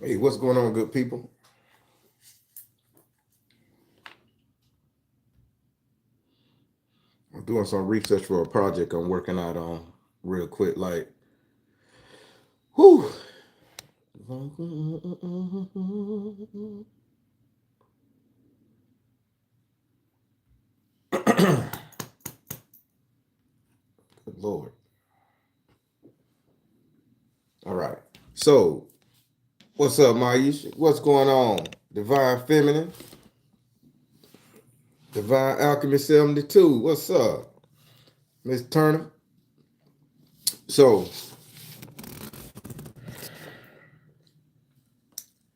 Hey, what's going on, good people? I'm doing some research for a project I'm working out on real quick. Like, whew. Good Lord. All right. So, what's up, Maisha? What's going on? Divine Feminine, Divine Alchemy 72. What's up, Miss Turner? So,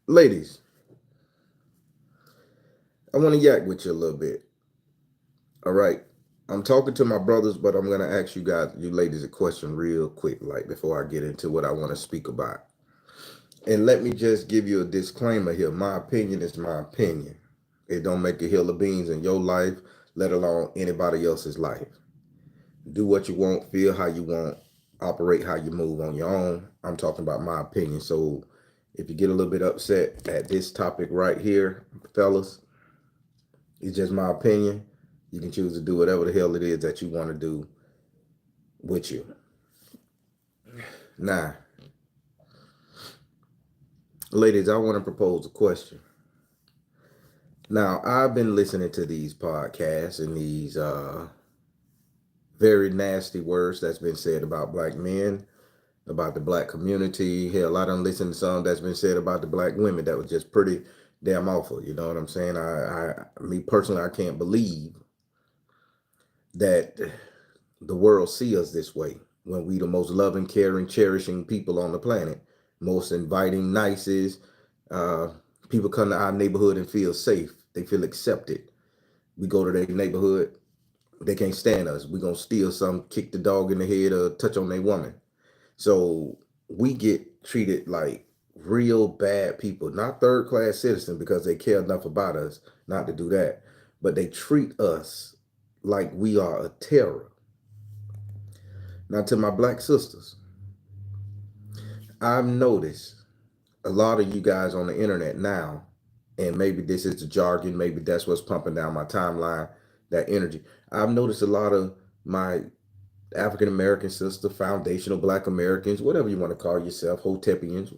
ladies, I want to yak with you a little bit. All right. I'm talking to my brothers, but I'm going to ask you guys, you ladies, a question real quick, like before I get into what I want to speak about. And let me just give you a disclaimer here. My opinion is my opinion. It don't make a hill of beans in your life, let alone anybody else's life. Do what you want, feel how you want, operate how you move on your own. I'm talking about my opinion. So if you get a little bit upset at this topic right here, fellas, it's just my opinion. You can choose to do whatever the hell it is that you want to do with you. Now, ladies, I want to propose a question. Now, I've been listening to these podcasts and these very nasty words that's been said about black men, about the black community. Hell, I done listened to some that's been said about the black women that was just pretty damn awful. You know what I'm saying? Me personally, I can't believe that the world see us this way when we the most loving, caring, cherishing people on the planet, most inviting, nicest. Uh, People come to our neighborhood and feel safe. They feel accepted. We go to their neighborhood, they can't stand us. We're gonna steal some, kick the dog in the head, or touch on their woman. So we get treated like real bad people, not third class citizens because they care enough about us not to do that. But they treat us like we are a terror. Now, to my black sisters, I've noticed a lot of you guys on the internet now, and maybe this is the jargon, maybe that's what's pumping down my timeline, that energy. I've noticed a lot of my African American sister, foundational black Americans, whatever you want to call yourself, Hotepians,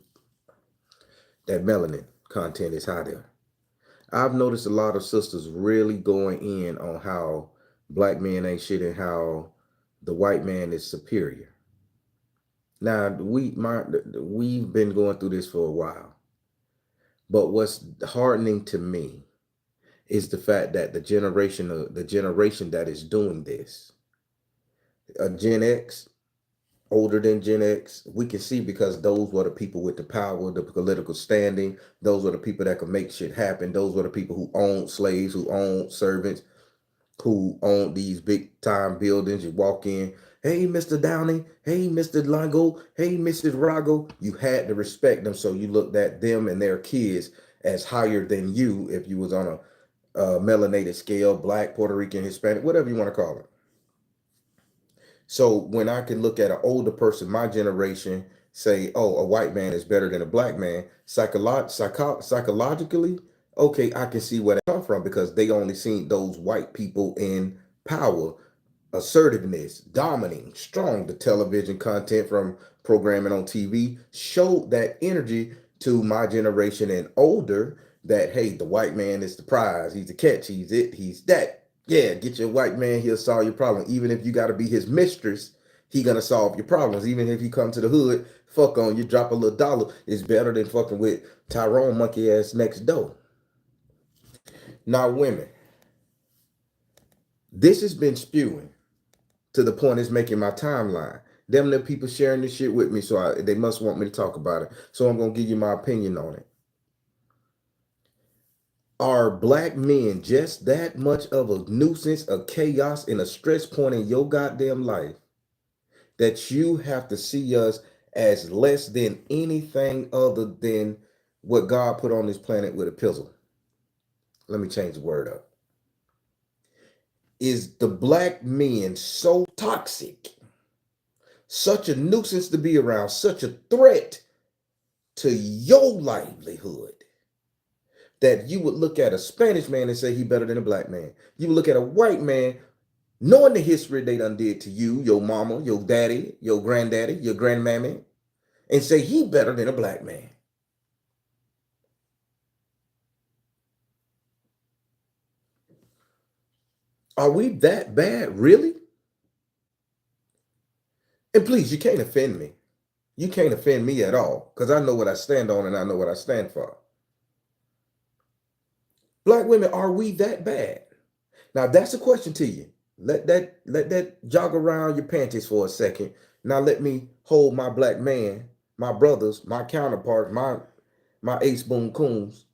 that melanin content is high there. I've noticed a lot of sisters really going in on how black men ain't shit and how the white man is superior. Now we've been going through this for a while, but what's heartening to me is the fact that the generation that is doing this, Gen X, older than Gen X, we can see because those were the people with the power, the political standing. Those were the people that could make shit happen. Those were the people who owned slaves, who owned servants, who owned these big time buildings. You walk in, hey, Mr. Downey, hey, Mr. Longo, hey, Mrs. Rago. You had to respect them. So you looked at them and their kids as higher than you if you was on a melanated scale, black, Puerto Rican, Hispanic, whatever you want to call it. So when I can look at an older person, my generation, say, oh, a white man is better than a black man, psychologically, okay, I can see where they come from because they only seen those white people in power, assertiveness, dominating, strong. The television content from programming on TV showed that energy to my generation and older that, hey, the white man is the prize, he's the catch, he's it, he's that. Yeah, get your white man, he'll solve your problem. Even if you got to be his mistress, he gonna solve your problems. Even if you come to the hood, fuck on you, drop a little dollar, it's better than fucking with Tyrone monkey ass next door. Now, women, this has been spewing to the point it's making my timeline. Them the people sharing this shit with me, so they must want me to talk about it. So I'm gonna give you my opinion on it. Are black men just that much of a nuisance, a chaos, and a stress point in your goddamn life that you have to see us as less than anything other than what God put on this planet with a pizzle? Let me change the word up. Is the black men so toxic, such a nuisance to be around, such a threat to your livelihood, that you would look at a Spanish man and say he better than a black man? You would look at a white man, knowing the history they done did to you, your mama, your daddy, your granddaddy, your grandmammy, and say he better than a black man. Are we that bad, really? And please, you can't offend me. You can't offend me at all, because I know what I stand on and I know what I stand for. Black women, are we that bad? Now that's a question to you. Let that jog around your panties for a second. Now let me hold my black man, my brothers, my counterparts, my ace boon coons.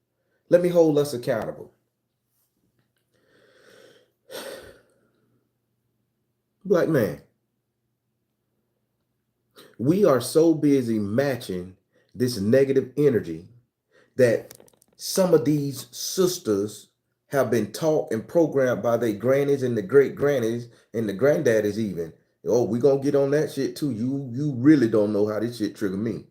Let me hold us accountable. Black man, we are so busy matching this negative energy that some of these sisters have been taught and programmed by their grannies and the great grannies and the granddaddies even. Oh, we gonna get on that shit too. You really don't know how this shit trigger me.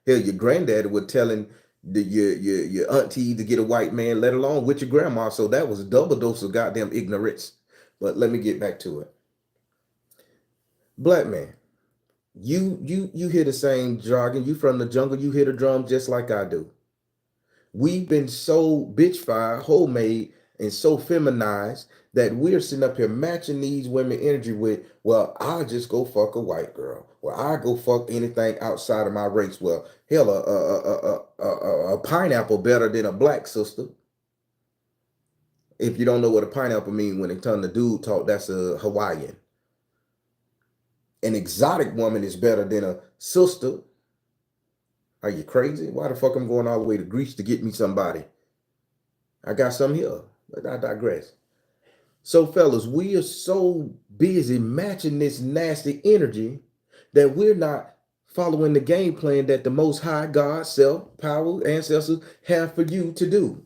Hell, your granddaddy was telling your auntie to get a white man, let alone with your grandma. So that was a double dose of goddamn ignorance. But let me get back to it. Black man, you hear the same jargon. You from the jungle, you hear the drum just like I do. We've been so bitchified, homemade, and so feminized that we're sitting up here matching these women energy with, well, I'll just go fuck a white girl. Well, I go fuck anything outside of my race. Well, hell, a pineapple better than a black sister. If you don't know what a pineapple means when it turn to dude talk, that's a Hawaiian. An exotic woman is better than a sister. Are you crazy? Why the fuck I'm going all the way to Greece to get me somebody? I got some here, but I digress. So, fellas, we are so busy matching this nasty energy that we're not following the game plan that the Most High God, self, power, ancestors have for you to do.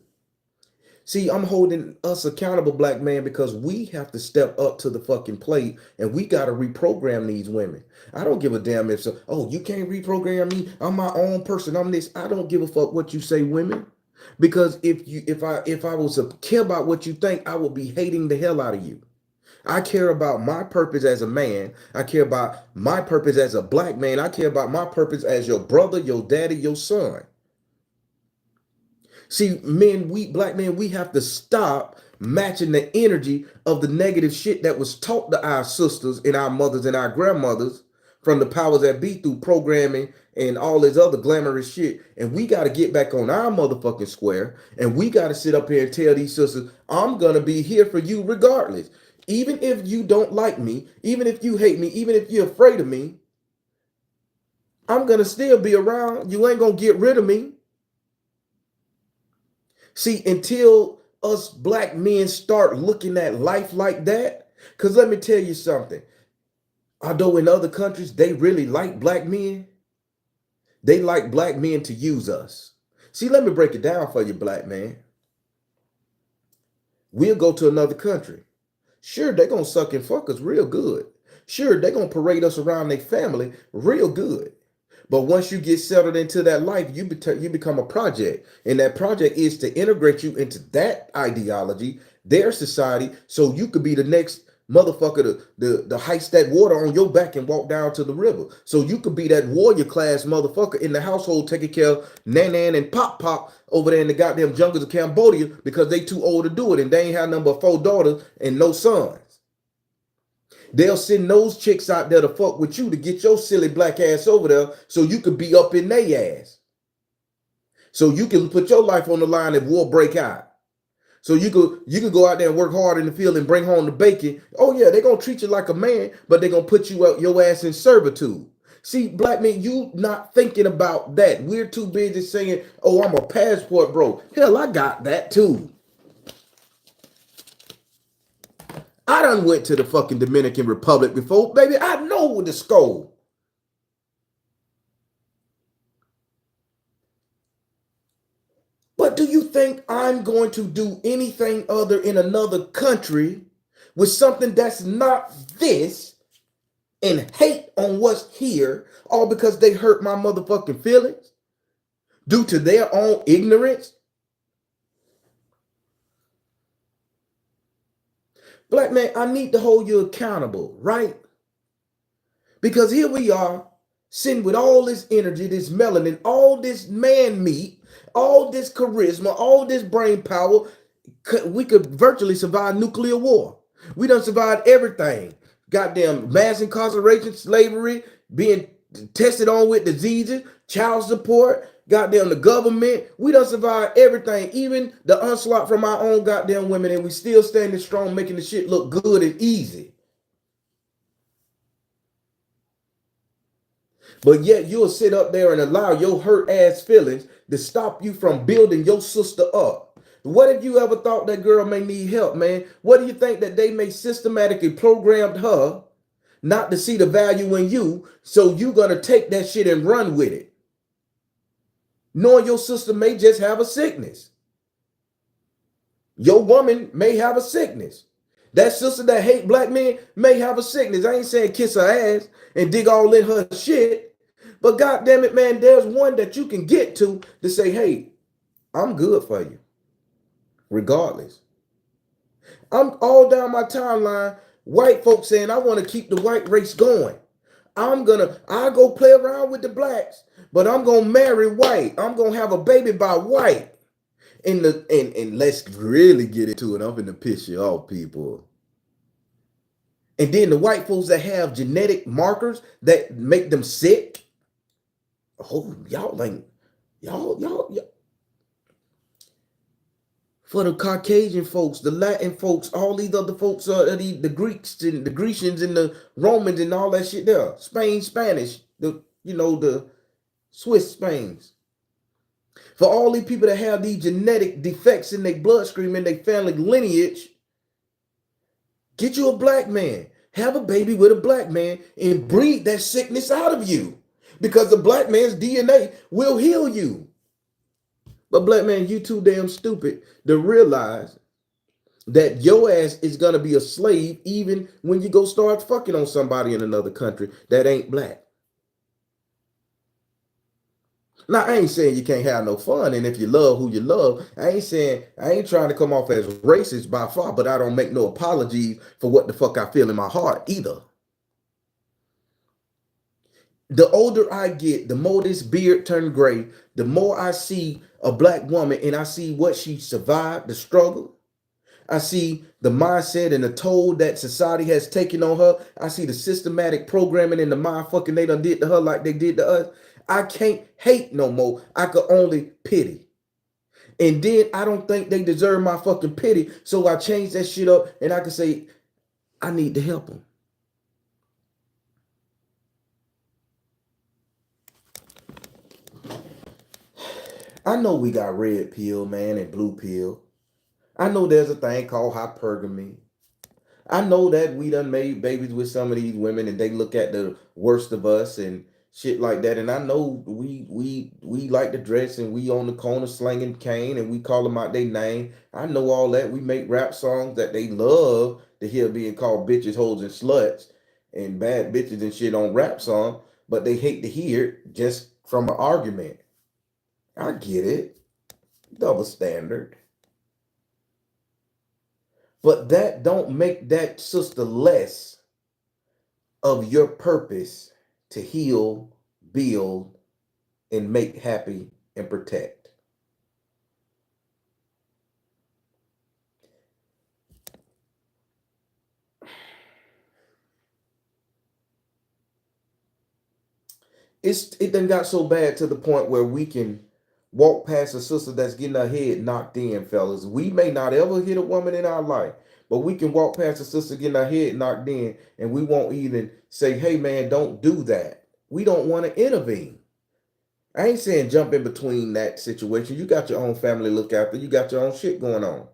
See, I'm holding us accountable, black man, because we have to step up to the fucking plate and we got to reprogram these women. I don't give a damn if so, oh, you can't reprogram me. I'm my own person. I'm this. I don't give a fuck what you say, women. Because if I was to care about what you think, I would be hating the hell out of you. I care about my purpose as a man. I care about my purpose as a black man. I care about my purpose as your brother, your daddy, your son. See, men, we black men, we have to stop matching the energy of the negative shit that was taught to our sisters and our mothers and our grandmothers from the powers that be through programming and all this other glamorous shit. And we got to get back on our motherfucking square. And we got to sit up here and tell these sisters, I'm going to be here for you regardless. Even if you don't like me, even if you hate me, even if you're afraid of me, I'm going to still be around. You ain't going to get rid of me. See, until us black men start looking at life like that, because let me tell you something. Although in other countries, they really like black men, they like black men to use us. See, let me break it down for you, black man. We'll go to another country. Sure, they're going to suck and fuck us real good. Sure, they're going to parade us around their family real good. But once you get settled into that life, you become a project. And that project is to integrate you into that ideology, their society, so you could be the next motherfucker to heist that water on your back and walk down to the river. So you could be that warrior class motherfucker in the household taking care of Nan and Pop over there in the goddamn jungles of Cambodia because they too old to do it and they ain't have number 4 daughters and no sons. They'll send those chicks out there to fuck with you to get your silly black ass over there so you could be up in their ass. So you can put your life on the line if war break out. So you could go out there and work hard in the field and bring home the bacon. Oh yeah, they're gonna treat you like a man, but they're gonna put you out your ass in servitude. See, black men, you not thinking about that. We're too busy saying, oh, I'm a passport bro. Hell, I got that too. I done went to the fucking Dominican Republic before, baby. I know the score. But do you think I'm going to do anything other in another country with something that's not this and hate on what's here all because they hurt my motherfucking feelings due to their own ignorance? Black man, I need to hold you accountable, right? Because here we are sitting with all this energy, this melanin, all this man meat, all this charisma, all this brain power. We could virtually survive nuclear war. We done survived everything. Goddamn mass incarceration, slavery, being tested on with diseases, child support, goddamn the government. We done survived everything, even the onslaught from our own goddamn women, and we still standing strong, making the shit look good and easy. But yet you'll sit up there and allow your hurt ass feelings to stop you from building your sister up. What if you ever thought that girl may need help, man? What do you think that they may systematically programmed her not to see the value in you, so you gonna take that shit and run with it, knowing your sister may just have a sickness. Your woman may have a sickness. That sister that hate black men may have a sickness. I ain't saying kiss her ass and dig all in her shit, but goddamn it, man, there's one that you can get to say, hey, I'm good for you, regardless. I'm all down my timeline, white folks saying I want to keep the white race going. I go play around with the blacks, but I'm gonna marry white. I'm gonna have a baby by white. And let's really get into it. I'm gonna piss you off, people. And then the white folks that have genetic markers that make them sick. Oh, y'all like y'all. For the Caucasian folks, the Latin folks, all these other folks, the Greeks and the Grecians and the Romans and all that shit there. Spain, Spanish, the Swiss Spains. For all these people that have these genetic defects in their bloodstream and their family lineage, get you a black man. Have a baby with a black man and breed that sickness out of you. Because the black man's DNA will heal you. But black man, you too damn stupid to realize that your ass is gonna be a slave even when you go start fucking on somebody in another country that ain't black. Now I ain't saying you can't have no fun, and if you love who you love, I ain't trying to come off as racist by far, but I don't make no apologies for what the fuck I feel in my heart either. The older I get, the more this beard turned gray, the more I see a black woman and I see what she survived, the struggle. I see the mindset and the toll that society has taken on her. I see the systematic programming and the motherfucking they done did to her like they did to us. I can't hate no more. I could only pity. And then I don't think they deserve my fucking pity. So I change that shit up and I can say, I need to help them. I know we got red pill, man, and blue pill. I know there's a thing called hypergamy. I know that we done made babies with some of these women and they look at the worst of us and shit like that. And I know we like to dress and we on the corner slinging cane and we call them out their name. I know all that. We make rap songs that they love to hear being called bitches, hoes, and sluts and bad bitches and shit on rap song, but they hate to hear it just from an argument. I get it. Double standard. But that don't make that sister less of your purpose to heal, build, and make happy and protect. It done got so bad to the point where we can walk past a sister that's getting her head knocked in, fellas. We may not ever hit a woman in our life, but we can walk past a sister getting her head knocked in, and we won't even say, "Hey, man, don't do that." We don't want to intervene. I ain't saying jump in between that situation. You got your own family to look after. You got your own shit going on.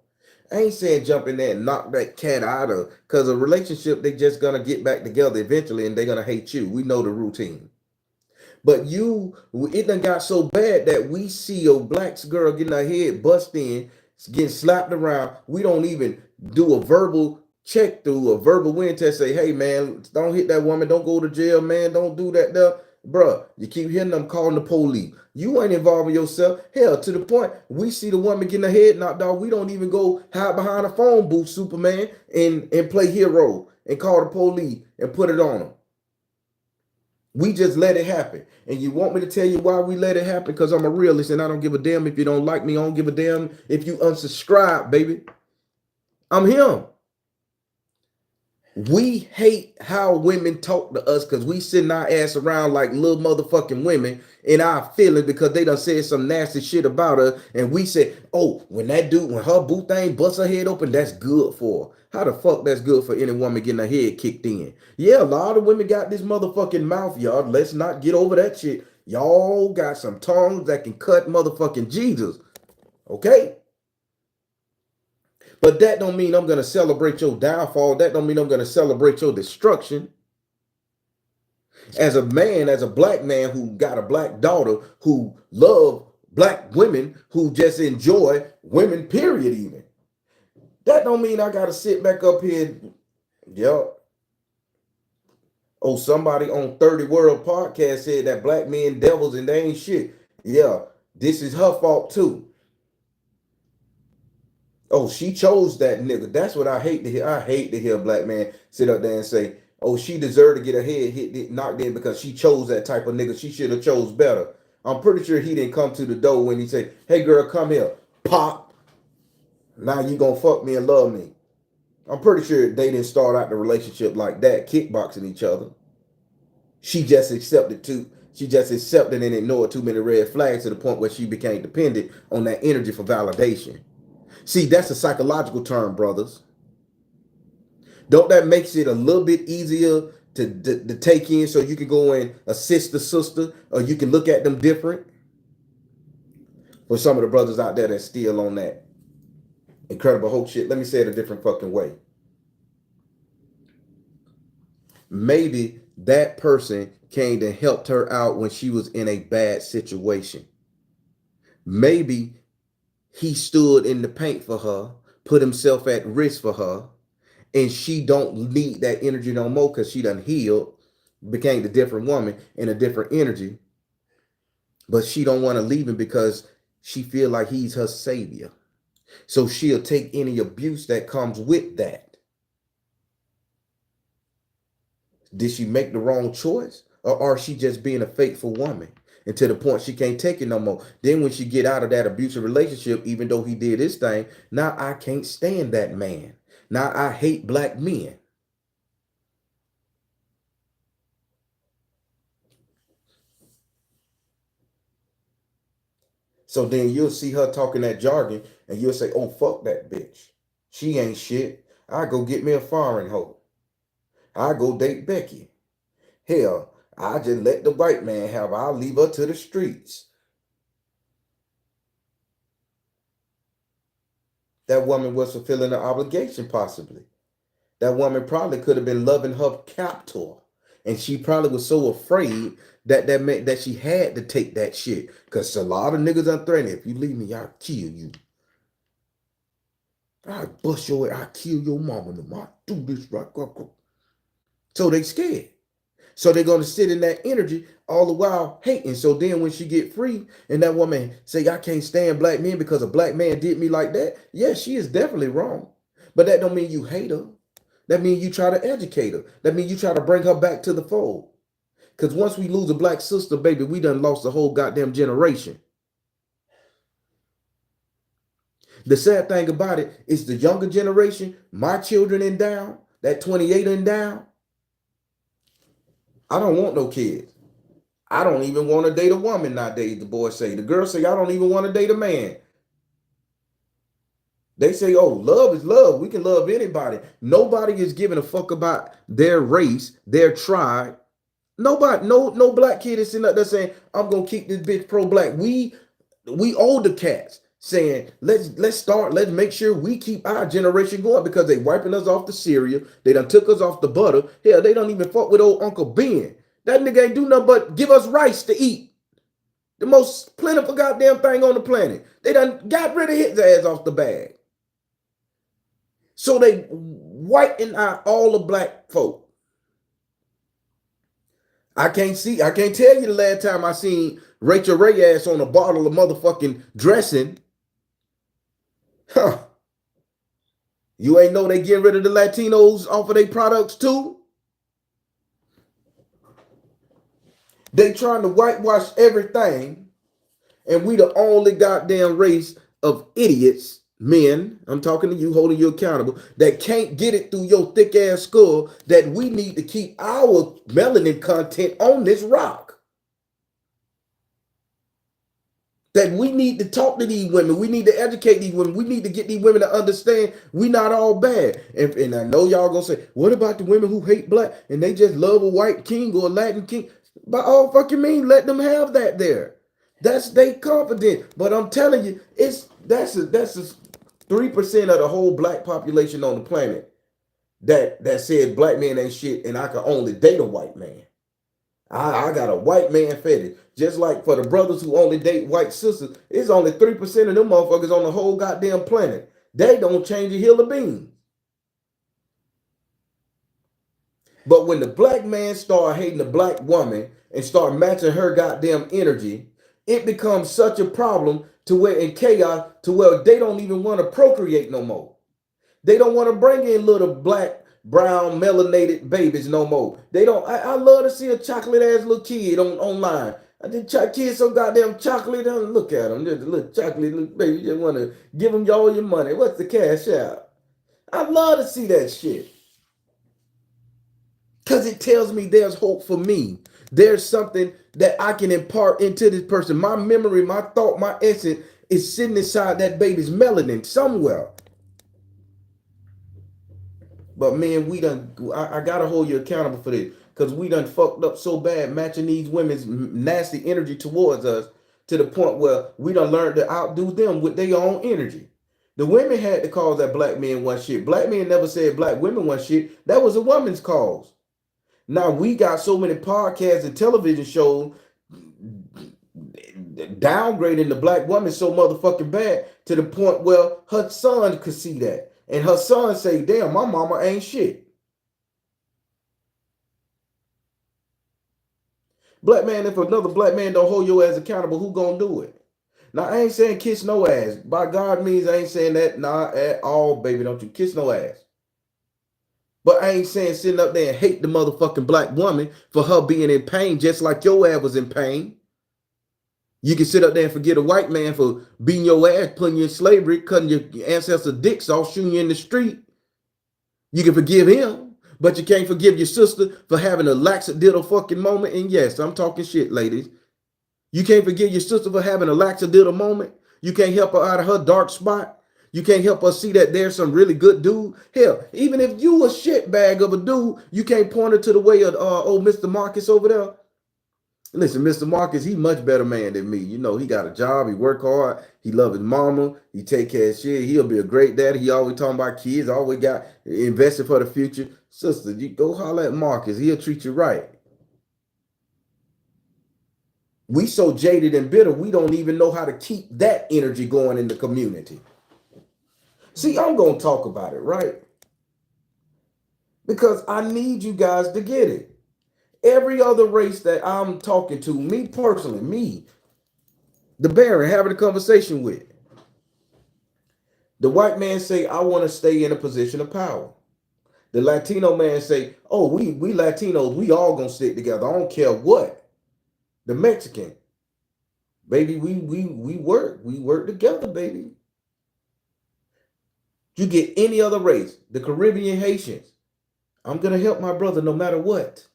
I ain't saying jump in there and knock that cat out of, because a relationship, they just gonna get back together eventually and they're gonna hate you. We know the routine. But it done got so bad that we see a black girl getting her head bust in, getting slapped around. We don't even do a verbal check through, a verbal wind test. Say, hey man, don't hit that woman. Don't go to jail, man. Don't do that there. Bruh, you keep hearing them calling the police. You ain't involving yourself. Hell, to the point, we see the woman getting her head knocked off. We don't even go hide behind a phone booth, Superman, and play hero and call the police and put it on them. We just let it happen. And you want me to tell you why we let it happen? Because I'm a realist and I don't give a damn if you don't like me. I don't give a damn if you unsubscribe, baby. I'm him. We hate how women talk to us because we sitting our ass around like little motherfucking women in our feelings because they done said some nasty shit about her. And we say, oh, when her boo thing busts her head open, that's good for her. How the fuck that's good for any woman getting her head kicked in? Yeah, a lot of women got this motherfucking mouth, y'all. Let's not get over that shit. Y'all got some tongues that can cut motherfucking Jesus. Okay? But that don't mean I'm going to celebrate your downfall. That don't mean I'm going to celebrate your destruction. As a man, as a black man who got a black daughter, who love black women, who just enjoy women, period, even. That don't mean I got to sit back up here. Yep. Oh, somebody on 30 World Podcast said that black men devils and they ain't shit. Yeah, this is her fault too. Oh, she chose that nigga. That's what I hate to hear. I hate to hear a black man sit up there and say, oh, she deserved to get her head hit, knocked in because she chose that type of nigga. She should have chose better. I'm pretty sure he didn't come to the door when he said, hey, girl, come here. Pop. Now you gonna fuck me and love me. I'm pretty sure they didn't start out the relationship like that, kickboxing each other. She just accepted too. She just accepted and ignored too many red flags to the point where she became dependent on that energy for validation. See, that's a psychological term, brothers. Don't that makes it a little bit easier to take in so you can go and assist the sister or you can look at them different? For some of the brothers out there that's still on that incredible hope shit, let me say it a different fucking way. Maybe that person came and helped her out when she was in a bad situation. Maybe he stood in the paint for her, put himself at risk for her, and she don't need that energy no more because she done healed, became a different woman in a different energy, but she don't want to leave him because she feel like he's her savior. So she'll take any abuse that comes with that. Did she make the wrong choice, or is she just being a faithful woman? And to the point she can't take it no more. Then when she get out of that abusive relationship, even though he did his thing, now I can't stand that man. Now I hate black men. So then you'll see her talking that jargon and you'll say, oh, fuck that bitch. She ain't shit. I go get me a foreign hoe. I go date Becky. Hell, I just let the white man have her. I'll leave her to the streets. That woman was fulfilling her obligation, possibly. That woman probably could have been loving her captor. And she probably was so afraid that meant that she had to take that shit. Because a lot of niggas are threatening. If you leave me, I'll kill you. I'll bust your ass. I'll kill your mama. I'll do this right. So they scared. So they're going to sit in that energy all the while hating. So then when she get free and that woman say, I can't stand black men because a black man did me like that. Yeah, she is definitely wrong. But that don't mean you hate her. That means you try to educate her. That means you try to bring her back to the fold. Because once we lose a black sister, baby, we done lost a whole goddamn generation. The sad thing about it is the younger generation, my children and down, that 28 and down, I don't want no kids. I don't even want to date a woman nowadays, the boys say. The girls say, I don't even want to date a man. They say, oh, love is love. We can love anybody. Nobody is giving a fuck about their race, their tribe. Nobody, no black kid is sitting up there saying, I'm gonna keep this bitch pro-black. We older cats saying, let's make sure we keep our generation going because they wiping us off the cereal. They done took us off the butter. Hell, they don't even fuck with old Uncle Ben. That nigga ain't do nothing but give us rice to eat. The most plentiful goddamn thing on the planet. They done got rid of his ass off the bag. So they whiten out all the black folk. I can't tell you the last time I seen Rachel Ray ass on a bottle of motherfucking dressing. Huh. You ain't know they getting rid of the Latinos off of their products too? They trying to whitewash everything, and we the only goddamn race of idiots, men, I'm talking to you, holding you accountable, that can't get it through your thick ass skull that we need to keep our melanin content on this rock. That we need to talk to these women. We need to educate these women. We need to get these women to understand we not all bad. And I know y'all gonna say, what about the women who hate black and they just love a white king or a Latin king? By all fucking means, let them have that there. That's they confident. But I'm telling you, that's 3% of the whole black population on the planet that says black men ain't shit and I can only date a white man. I got a white man fetish. Just like for the brothers who only date white sisters, it's only 3% of them motherfuckers on the whole goddamn planet. They don't change a hill of beans. But when the black man start hating the black woman and start matching her goddamn energy, it becomes such a problem to where in chaos to where they don't even want to procreate no more. They don't want to bring in little black, brown, melanated babies no more. They don't. I love to see a chocolate ass little kid online. I think kids so goddamn chocolate. Look at them, just a little chocolate little baby. You just want to give them all your money. What's the cash out? I love to see that shit because it tells me there's hope for me. There's something that I can impart into this person. My memory, my thought, my essence is sitting inside that baby's melanin somewhere. But man, we done. I gotta hold you accountable for this because we done fucked up so bad matching these women's nasty energy towards us to the point where we done learned to outdo them with their own energy. The women had to cause that black men one shit. Black men never said black women one shit. That was a woman's cause. Now we got so many podcasts and television shows downgrading the black woman so motherfucking bad to the point where her son could see that. And her son say, damn, my mama ain't shit. Black man, if another black man don't hold your ass accountable, who gonna do it? Now, I ain't saying kiss no ass. By God means I ain't saying that, nah, at all, baby. Don't you kiss no ass. But I ain't saying sitting up there and hate the motherfucking black woman for her being in pain just like your ass was in pain. You can sit up there and forget a white man for beating your ass, putting you in slavery, cutting your ancestor dicks off, shooting you in the street. You can forgive him, but you can't forgive your sister for having a lackadaisical fucking moment. And yes, I'm talking shit, ladies. You can't forgive your sister for having a lackadaisical moment. You can't help her out of her dark spot. You can't help her see that there's some really good dude. Hell, even if you a shit bag of a dude, you can't point her to the way of old Mr. Marcus over there. Listen, Mr. Marcus, he much better man than me. You know, he got a job, he work hard, he love his mama, he take care of shit. He'll be a great daddy. He always talking about kids, always got invested for the future. Sister, you go holler at Marcus. He'll treat you right. We so jaded and bitter, we don't even know how to keep that energy going in the community. See, I'm going to talk about it, right? Because I need you guys to get it. Every other race that I'm talking to, me personally, me, the Baron, having a conversation with, The white man say, I want to stay in a position of power. The Latino man say, oh, we Latinos, we all gonna stick together. I don't care what. The Mexican, baby, we work together, baby. You get any other race, the Caribbean Haitians, I'm gonna help my brother no matter what.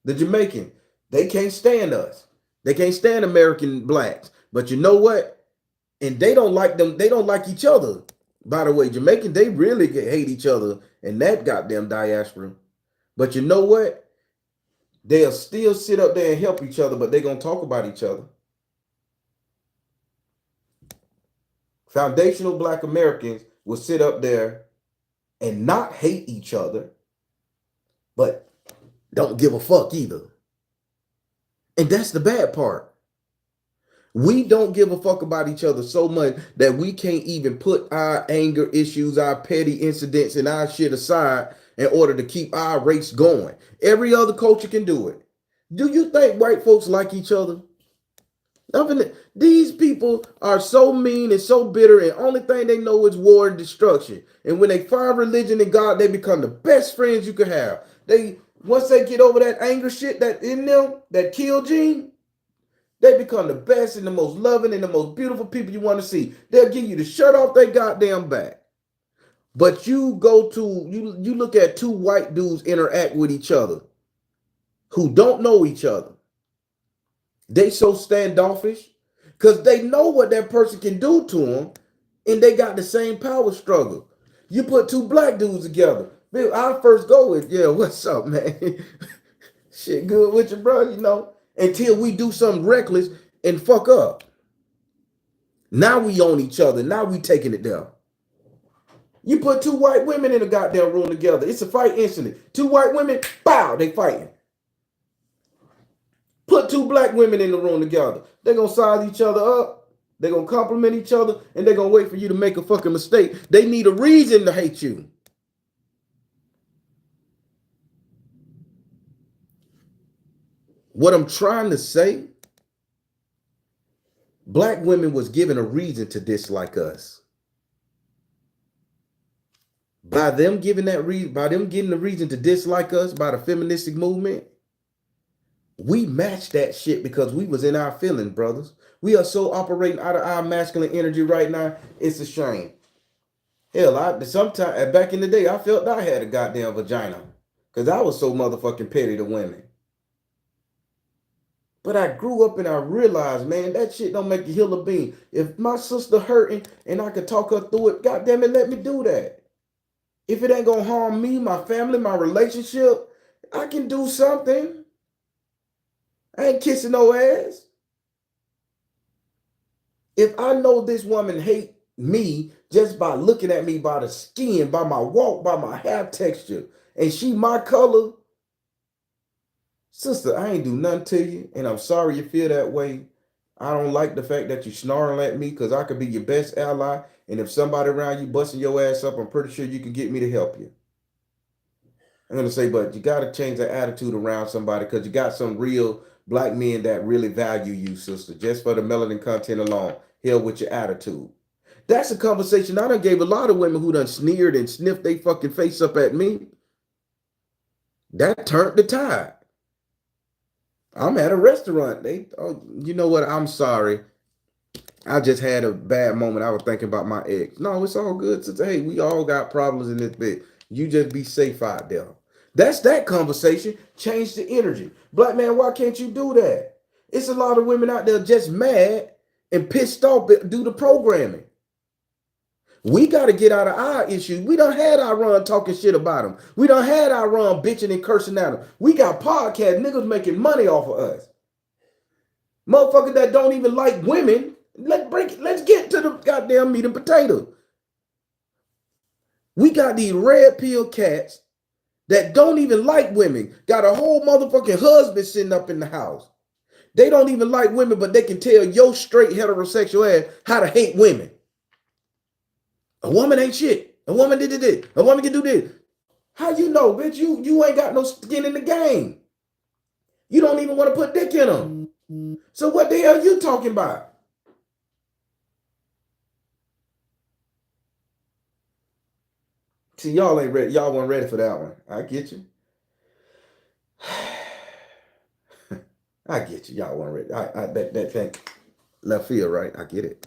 The Jamaican, they can't stand us. They can't stand American blacks. But you know what? And they don't like them, they don't like each other. By the way, Jamaican, they really hate each other and that goddamn diaspora. But you know what? They'll still sit up there and help each other, but they're gonna talk about each other. Foundational black Americans will sit up there and not hate each other, but don't give a fuck either. And that's the bad part. We don't give a fuck about each other so much that we can't even put our anger issues, our petty incidents, and our shit aside in order to keep our race going. Every other culture can do it. Do you think white folks like each other? These people are so mean and so bitter, and only thing they know is war and destruction. And when they find religion and God, they become the best friends you could have. They once they get over that anger shit that in them, that kill gene, they become the best and the most loving and the most beautiful people you want to see. They'll give you the shirt off their goddamn back. But you go to you look at two white dudes interact with each other who don't know each other. They so standoffish because they know what that person can do to them, and they got the same power struggle. You put two black dudes together. Our first go is, yeah, what's up, man? Shit good with you, bro, you know, until we do something reckless and fuck up. Now we own each other. Now we taking it down. You put two white women in a goddamn room together. It's a fight instantly. Two white women, pow, they fighting. Put two black women in the room together. They're going to size each other up. They're going to compliment each other. And they're going to wait for you to make a fucking mistake. They need a reason to hate you. What I'm trying to say, black women was given a reason to dislike us. By them giving that reason, by them getting the reason to dislike us, by the feministic movement, we matched that shit because we was in our feelings, brothers. We are so operating out of our masculine energy right now. It's a shame. Hell, sometimes back in the day, I felt I had a goddamn vagina because I was so motherfucking petty to women. But I grew up and I realized, man, that shit don't make you heal a bean. If my sister hurting and I could talk her through it, goddamn it, let me do that. If it ain't gonna harm me, my family, my relationship, I can do something. I ain't kissing no ass. If I know this woman hate me just by looking at me, by the skin, by my walk, by my hair texture, and she my color, sister, I ain't do nothing to you, and I'm sorry you feel that way. I don't like the fact that you snarling at me because I could be your best ally, and if somebody around you busting your ass up, I'm pretty sure you can get me to help you. I'm gonna say, but you gotta change the attitude around somebody because you got some real black men that really value you, sister, just for the melanin content alone. Hell with your attitude. That's a conversation I done gave a lot of women who done sneered and sniffed they fucking face up at me. That turned the tide. I'm at a restaurant. You know what? I'm sorry. I just had a bad moment. I was thinking about my ex. No, it's all good. Sister. Hey, we all got problems in this bit. You just be safe out there. That's that conversation. Change the energy. Black man, why can't you do that? It's a lot of women out there just mad and pissed off due to programming. We got to get out of our issues. We done had our run talking shit about them. We done had our run bitching and cursing at them. We got podcast niggas making money off of us. Motherfuckers that don't even like women. Let's get to the goddamn meat and potato. We got these red pill cats that don't even like women. Got a whole motherfucking husband sitting up in the house. They don't even like women, but they can tell your straight heterosexual ass how to hate women. A woman ain't shit. A woman did this. A woman can do this. How you know, bitch? You ain't got no skin in the game. You don't even want to put dick in them. So what the hell you talking about? See, y'all ain't ready. Y'all weren't ready for that one. I get you. I get you. Y'all weren't ready. That thing left field, right? I get it.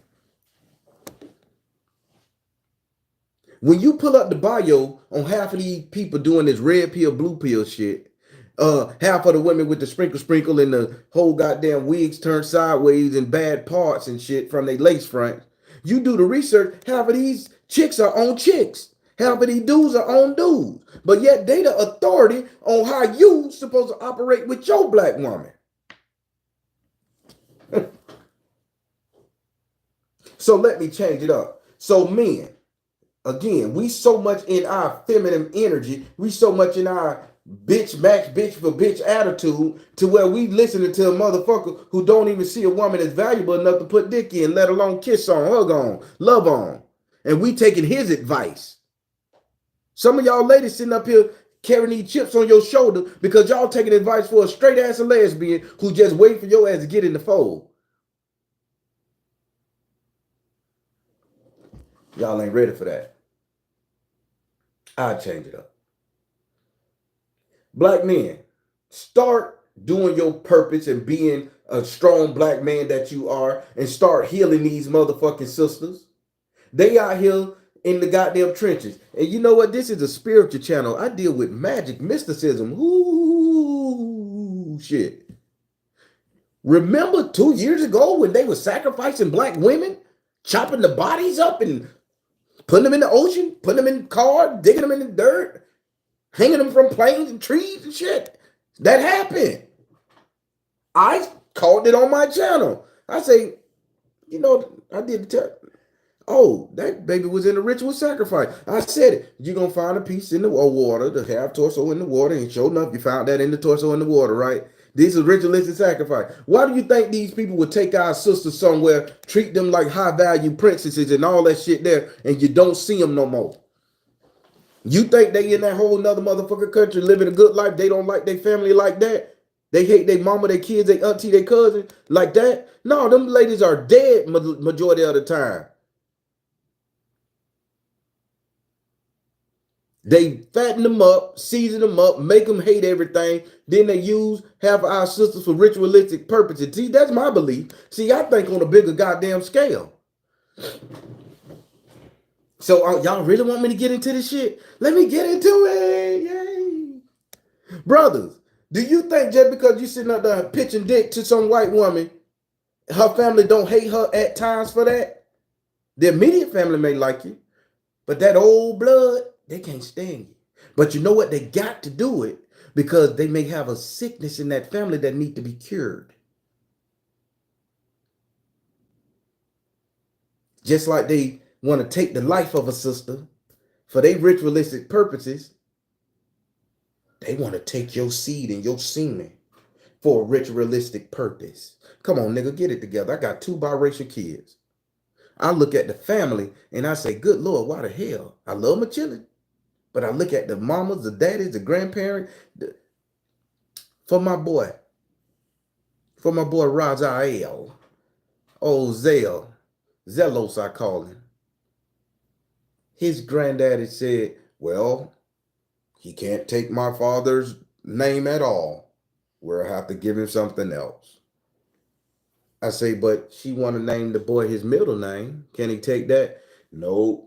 When you pull up the bio on half of these people doing this red pill, blue pill shit, half of the women with the sprinkle and the whole goddamn wigs turned sideways and bad parts and shit from their lace front. You do the research, half of these chicks are on chicks. Half of these dudes are on dudes. But yet they the authority on how you supposed to operate with your black woman. So let me change it up. So men, again, we so much in our feminine energy, we so much in our bitch match, bitch for bitch attitude to where we listening to a motherfucker who don't even see a woman as valuable enough to put dick in, let alone kiss on, hug on, love on. And we taking his advice. Some of y'all ladies sitting up here carrying these chips on your shoulder because y'all taking advice for a straight ass lesbian who just wait for your ass to get in the fold. Y'all ain't ready for that. I'll change it up. Black men, start doing your purpose and being a strong black man that you are and start healing these motherfucking sisters. They out here in the goddamn trenches. And you know what? This is a spiritual channel. I deal with magic, mysticism. Ooh, shit. Remember 2 years ago when they were sacrificing black women? Chopping the bodies up and putting them in the ocean, putting them in cars, digging them in the dirt, hanging them from planes and trees and shit. That happened. I called it on my channel. I say, you know, I did tell. Oh, that baby was in a ritual sacrifice. I said it. You're going to find a piece in the water, the half torso in the water, and sure enough, you found that in the torso in the water, right? This is ritualistic sacrifice. Why do you think these people would take our sisters somewhere, treat them like high-value princesses and all that shit there, and you don't see them no more? You think they in that whole nother motherfucker country living a good life? They don't like their family like that? They hate their mama, their kids, their auntie, their cousin like that? No, them ladies are dead majority of the time. They fatten them up, season them up, make them hate everything. Then they use half of our sisters for ritualistic purposes. See, that's my belief. See, I think on a bigger goddamn scale. So y'all really want me to get into this shit? Let me get into it. Yay. Brothers, do you think just because you sitting up there pitching dick to some white woman, her family don't hate her at times for that? The immediate family may like you, but that old blood, they can't stand you. But you know what? They got to do it because they may have a sickness in that family that need to be cured. Just like they want to take the life of a sister for their ritualistic purposes, they want to take your seed and your semen for a ritualistic purpose. Come on, nigga, get it together. I got 2 biracial kids. I look at the family and I say, good Lord, why the hell? I love my children. But I look at the mamas, the daddies, the grandparents, for my boy Razael, old Zell, Zelos I call him. His granddaddy said, well, he can't take my father's name at all. We'll have to give him something else. I say, but she want to name the boy his middle name. Can he take that? No.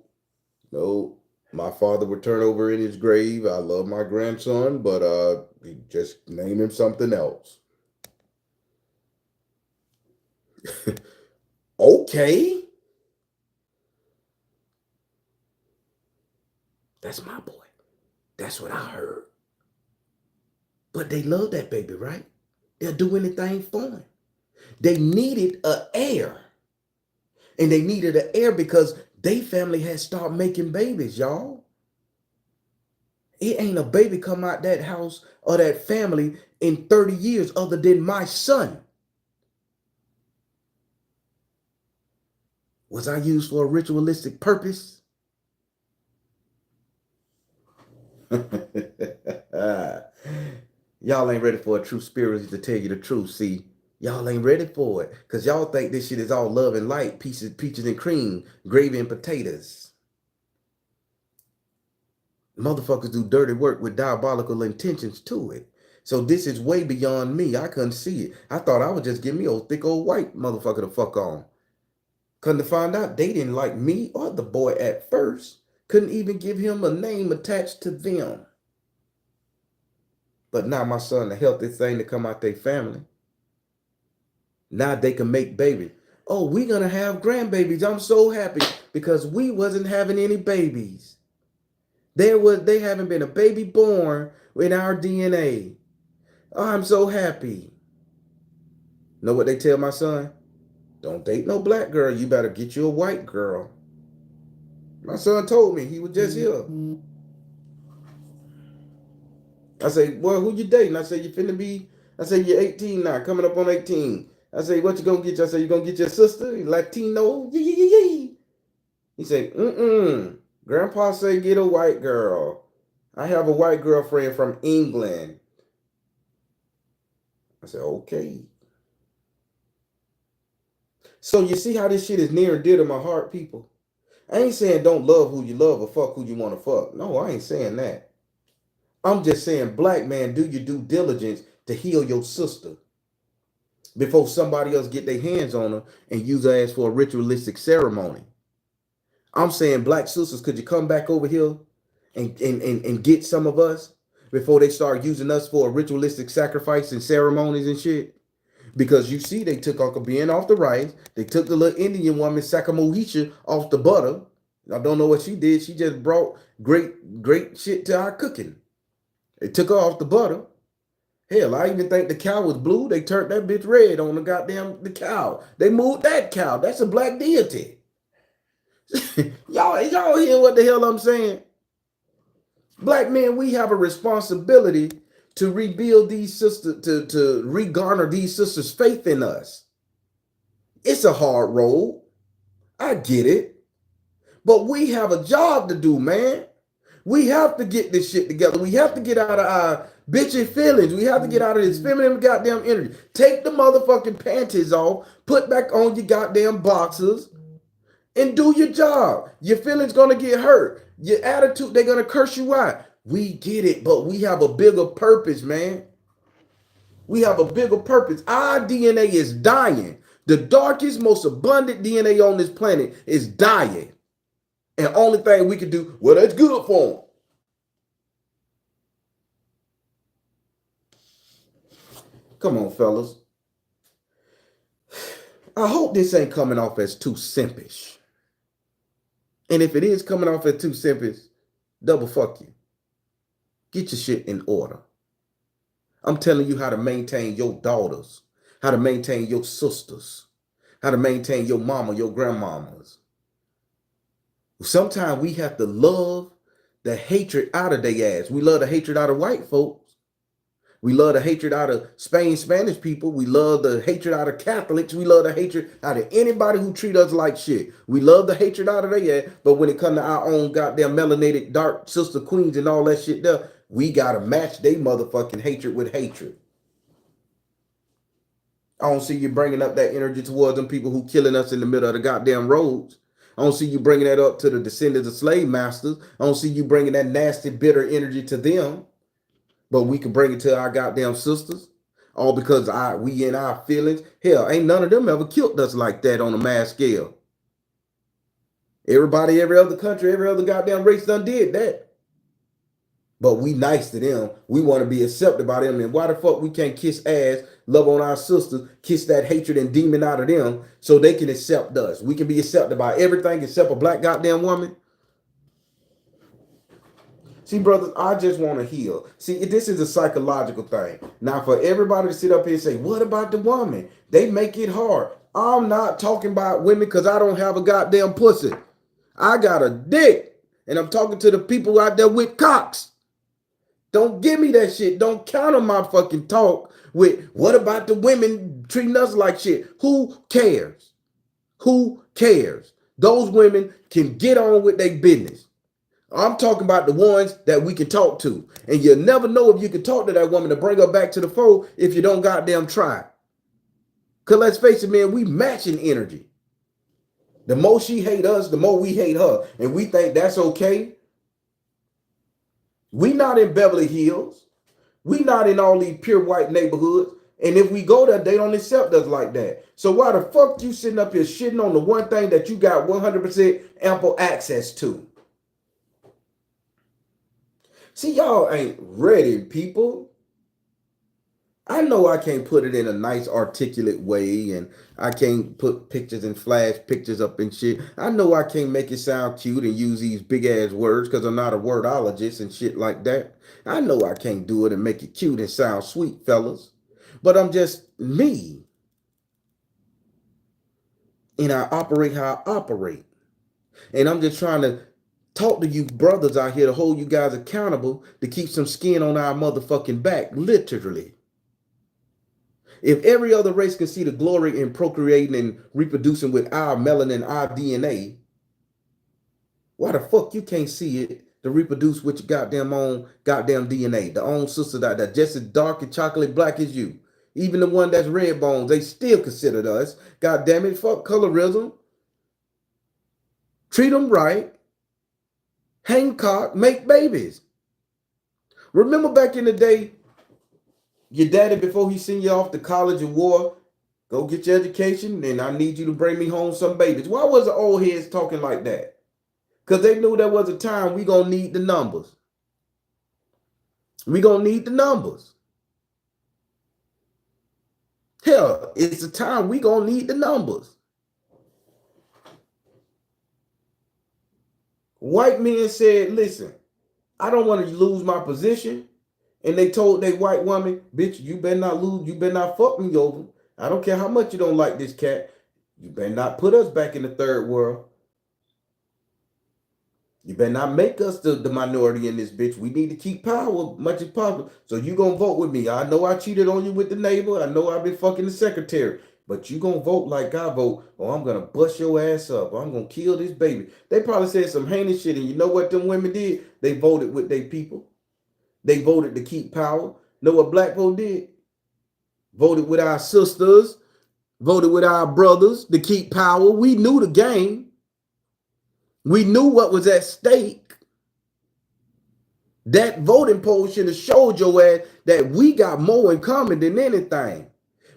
My father would turn over in his grave. I love my grandson, but just name him something else. Okay. That's my boy. That's what I heard. But they love that baby, right? They'll do anything for him. They needed an heir. And they needed an heir because they family had started making babies, y'all. It ain't a baby come out that house or that family in 30 years other than my son. Was I used for a ritualistic purpose? Y'all ain't ready for a true spirit to tell you the truth. See, y'all ain't ready for it because y'all think this shit is all love and light, peaches and cream, gravy and potatoes. Motherfuckers do dirty work with diabolical intentions to it. So this is way beyond me. I couldn't see it. I thought I would just give me a thick old white motherfucker to fuck on. Couldn't to find out they didn't like me or the boy at first. Couldn't even give him a name attached to them. But now my son, the healthiest thing to come out their family. Now they can make babies. Oh, we gonna have grandbabies. I'm so happy because we wasn't having any babies. They haven't been a baby born in our DNA. Oh, I'm so happy. Know what they tell my son? Don't date no black girl. You better get you a white girl. My son told me, he was just here. I say, well, who you dating? I say, you finna be, I say, you're 18 now, coming up on 18. I say, what you gonna get you? I say, you gonna get your sister, Latino? He say, Grandpa say get a white girl. I have a white girlfriend from England. I said, okay. So you see how this shit is near and dear to my heart, people? I ain't saying don't love who you love or fuck who you want to fuck. No, I ain't saying that. I'm just saying, black man, do your due diligence to heal your sister before somebody else get their hands on her and use her ass for a ritualistic ceremony. I'm saying, black sisters, could you come back over here and get some of us before they start using us for a ritualistic sacrifice and ceremonies and shit? Because you see, they took Uncle Ben off the rice. They took the little Indian woman, Sakamohisha, off the butter. I don't know what she did. She just brought great shit to our cooking. They took her off the butter. Hell, I even think the cow was blue. They turned that bitch red on the cow. They moved that cow. That's a black deity. y'all hear what the hell I'm saying? Black men, we have a responsibility to rebuild these sisters, to regarner these sisters' faith in us. It's a hard road. I get it. But we have a job to do, man. We have to get this shit together. We have to get out of our bitchy feelings. We have to get out of this feminine goddamn energy. Take the motherfucking panties off, put back on your goddamn boxers, and do your job. Your feelings gonna get hurt. Your attitude, they're gonna curse you out. We get it, but we have a bigger purpose, man. We have a bigger purpose. Our DNA is dying. The darkest, most abundant DNA on this planet is dying. And only thing we can do, well, that's good for them. Come on, fellas. I hope this ain't coming off as too simpish. And if it is coming off as too simpish, double fuck you. Get your shit in order. I'm telling you how to maintain your daughters, how to maintain your sisters, how to maintain your mama, your grandmamas. Sometimes we have to love the hatred out of their ass. We love the hatred out of white folks. We love the hatred out of Spanish people. We love the hatred out of Catholics. We love the hatred out of anybody who treat us like shit. We love the hatred out of their ass. But when it comes to our own goddamn melanated dark sister queens and all that shit there, we got to match their motherfucking hatred with hatred. I don't see you bringing up that energy towards them people who killing us in the middle of the goddamn roads. I don't see you bringing that up to the descendants of slave masters. I don't see you bringing that nasty, bitter energy to them. But we can bring it to our goddamn sisters. All because we in our feelings. Hell, ain't none of them ever killed us like that on a mass scale. Everybody, every other country, every other goddamn race done did that. But we nice to them. We want to be accepted by them. And why the fuck we can't kiss ass, love on our sisters, kiss that hatred and demon out of them so they can accept us? We can be accepted by everything except a black goddamn woman. See, brothers, I just want to heal. See, this is a psychological thing. Now, for everybody to sit up here and say, what about the woman? They make it hard. I'm not talking about women because I don't have a goddamn pussy. I got a dick. And I'm talking to the people out there with cocks. Don't give me that shit. Don't counter my fucking talk with, what about the women treating us like shit? Who cares? Who cares? Those women can get on with their business. I'm talking about the ones that we can talk to. And you'll never know if you can talk to that woman to bring her back to the fold if you don't goddamn try. Because let's face it, man, we matching energy. The more she hate us, the more we hate her. And we think that's okay. We not in Beverly Hills. We not in all these pure white neighborhoods. And if we go there, they don't accept us like that. So why the fuck you sitting up here shitting on the one thing that you got 100% ample access to? See, y'all ain't ready, people. I know I can't put it in a nice articulate way, and I can't put pictures and flash pictures up and shit. I know I can't make it sound cute and use these big ass words because I'm not a wordologist and shit like that. I know I can't do it and make it cute and sound sweet, fellas. But I'm just me, and I operate how I operate. And I'm just trying to talk to you brothers out here to hold you guys accountable to keep some skin on our motherfucking back, literally. If every other race can see the glory in procreating and reproducing with our melanin, our DNA, why the fuck you can't see it to reproduce with your goddamn own goddamn DNA? The own sister that just as dark and chocolate black as you. Even the one that's red bones, they still considered us. God damn it, fuck colorism. Treat them right. Hancock, make babies. Remember back in the day, your daddy, before he sent you off to college or war, go get your education, and I need you to bring me home some babies. Why was the old heads talking like that? Because they knew there was a time we gonna need the numbers. We gonna need the numbers. Hell, it's a time we gonna need the numbers. White men said, listen, I don't want to lose my position. And they told that white woman, bitch, you better not lose, you better not fuck me over. I don't care how much you don't like this cat. You better not put us back in the third world. You better not make us the minority in this bitch. We need to keep power as much as possible. So you gonna vote with me. I know I cheated on you with the neighbor. I know I've been fucking the secretary. But you gonna vote like I vote, or I'm gonna bust your ass up, or I'm gonna kill this baby. They probably said some heinous shit, and you know what them women did? They voted with their people. They voted to keep power. Know what black folk did? Voted with our sisters, voted with our brothers to keep power. We knew the game. We knew what was at stake. That voting poll should have showed your ass that we got more in common than anything.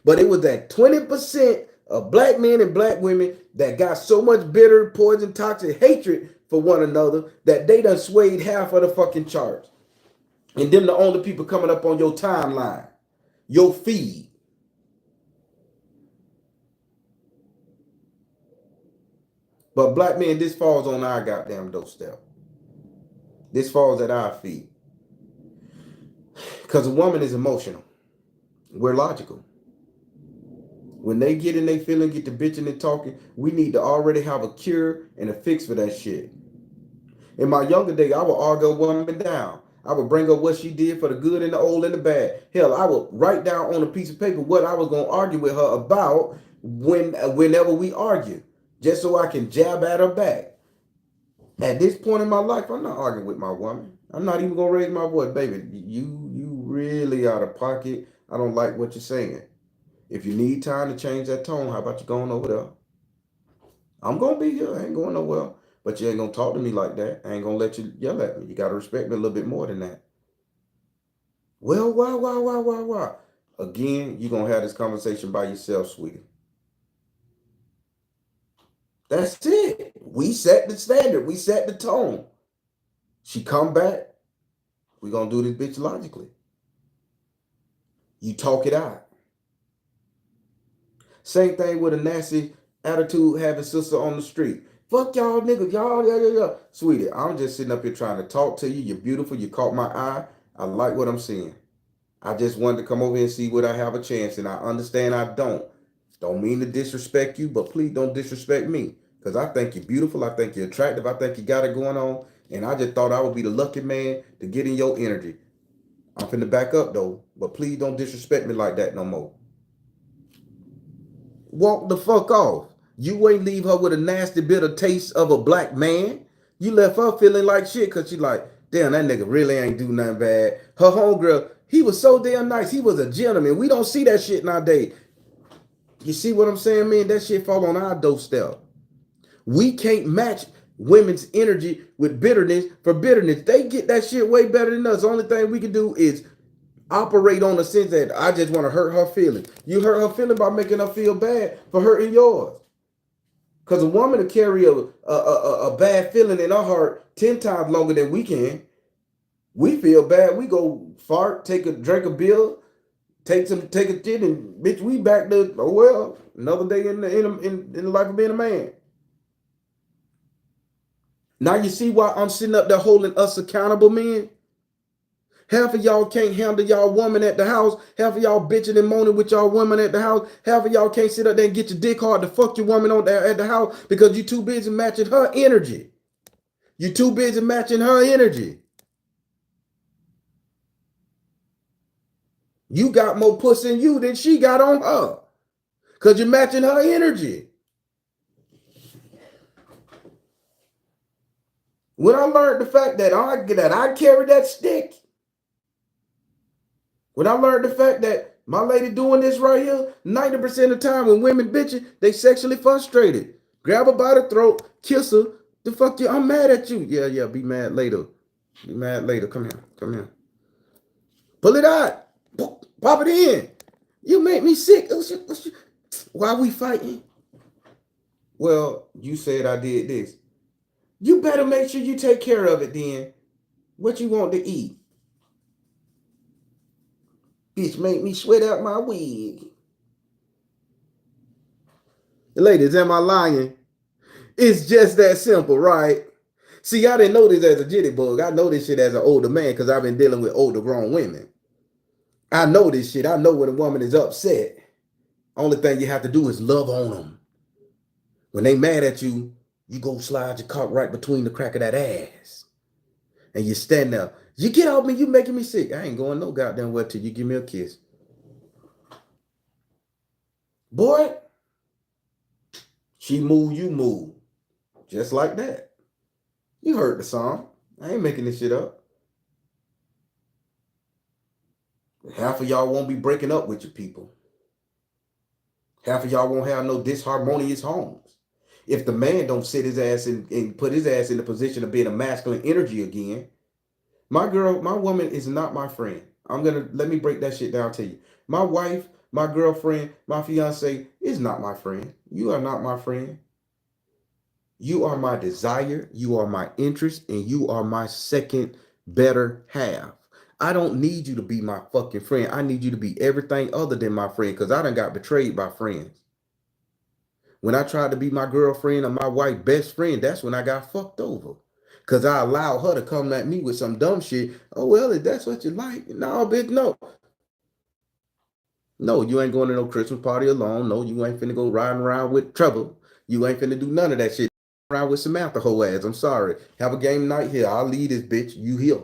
But it was that 20% of black men and black women that got so much bitter, poison, toxic hatred for one another that they done swayed half of the fucking charts. And them the only people coming up on your timeline, your feed. But black men, this falls on our goddamn doorstep. This falls at our feet. Because a woman is emotional. We're logical. When they get in their feeling, get to bitching and talking, we need to already have a cure and a fix for that shit. In my younger day, I would argue a woman down. I would bring up what she did for the good and the old and the bad. Hell, I would write down on a piece of paper what I was going to argue with her about whenever we argue, just so I can jab at her back. At this point in my life, I'm not arguing with my woman. I'm not even going to raise my voice. Baby, you really out of pocket. I don't like what you're saying. If you need time to change that tone, how about you going over there? I'm going to be here. I ain't going nowhere. But you ain't going to talk to me like that. I ain't going to let you yell at me. You got to respect me a little bit more than that. Well, why? Again, you're going to have this conversation by yourself, sweetie. That's it. We set the standard. We set the tone. She come back. We're going to do this bitch logically. You talk it out. Same thing with a nasty attitude having sister on the street. Fuck y'all niggas, y'all, yeah. Sweetie, I'm just sitting up here trying to talk to you. You're beautiful. You caught my eye. I like what I'm seeing. I just wanted to come over here and see what I have a chance, and I understand I don't. Don't mean to disrespect you, but please don't disrespect me. Because I think you're beautiful. I think you're attractive. I think you got it going on. And I just thought I would be the lucky man to get in your energy. I'm finna back up, though. But please don't disrespect me like that no more. Walk the fuck off. You ain't leave her with a nasty bitter taste of a black man. You left her feeling like shit because she like, damn, that nigga really ain't do nothing bad. Her homegirl, he was so damn nice. He was a gentleman. We don't see that shit nowadays. You see what I'm saying, man? That shit fall on our doorstep. We can't match. women's energy with bitterness for bitterness. They get that shit way better than us. The only thing we can do is operate on the sense that I just want to hurt her feelings. You hurt her feeling by making her feel bad for hurting yours. Because a woman will carry a bad feeling in her heart 10 times longer than we can. We feel bad. We go fart, drink a beer, take a shit, and bitch, we back to, oh well, another day in the life of being a man. Now you see why I'm sitting up there holding us accountable, men? Half of y'all can't handle y'all woman at the house. Half of y'all bitching and moaning with y'all woman at the house. Half of y'all can't sit up there and get your dick hard to fuck your woman on there at the house because you too busy matching her energy. You too busy matching her energy. You got more pussy in you than she got on her because you're matching her energy. When I learned the fact that I carry that stick, when I learned the fact that my lady doing this right here, 90% of the time when women bitching, they sexually frustrated. Grab her by the throat, kiss her. The fuck you? I'm mad at you. Yeah, be mad later. Be mad later. Come here. Pull it out. Pop it in. You make me sick. Why we fighting? Well, you said I did this. You better make sure you take care of it then. What you want to eat? Bitch, make me sweat out my wig. Ladies, am I lying? It's just that simple, right? See, I didn't know this as a jitty bug. I know this shit as an older man because I've been dealing with older grown women. I know this shit. I know when a woman is upset. Only thing you have to do is love on them. When they mad at you, you go slide your cock right between the crack of that ass. And you stand there. You get off me, you making me sick. I ain't going no goddamn well till you give me a kiss. Boy, she move, you move. Just like that. You heard the song. I ain't making this shit up. Half of y'all won't be breaking up with your people. Half of y'all won't have no disharmonious homes. If the man don't sit his ass and put his ass in the position of being a masculine energy again, my woman is not my friend. Let me break that shit down to you. My wife, my girlfriend, my fiance is not my friend. You are not my friend. You are my desire, you are my interest, and you are my second better half. I don't need you to be my fucking friend. I need you to be everything other than my friend because I done got betrayed by friends. When I tried to be my girlfriend or my wife's best friend, that's when I got fucked over. Because I allowed her to come at me with some dumb shit. Oh, well, if that's what you like. No, bitch, no. No, you ain't going to no Christmas party alone. No, you ain't finna go riding around with trouble. You ain't finna do none of that shit. Around with Samantha whole ass. I'm sorry. Have a game night here. I'll lead this bitch. You here.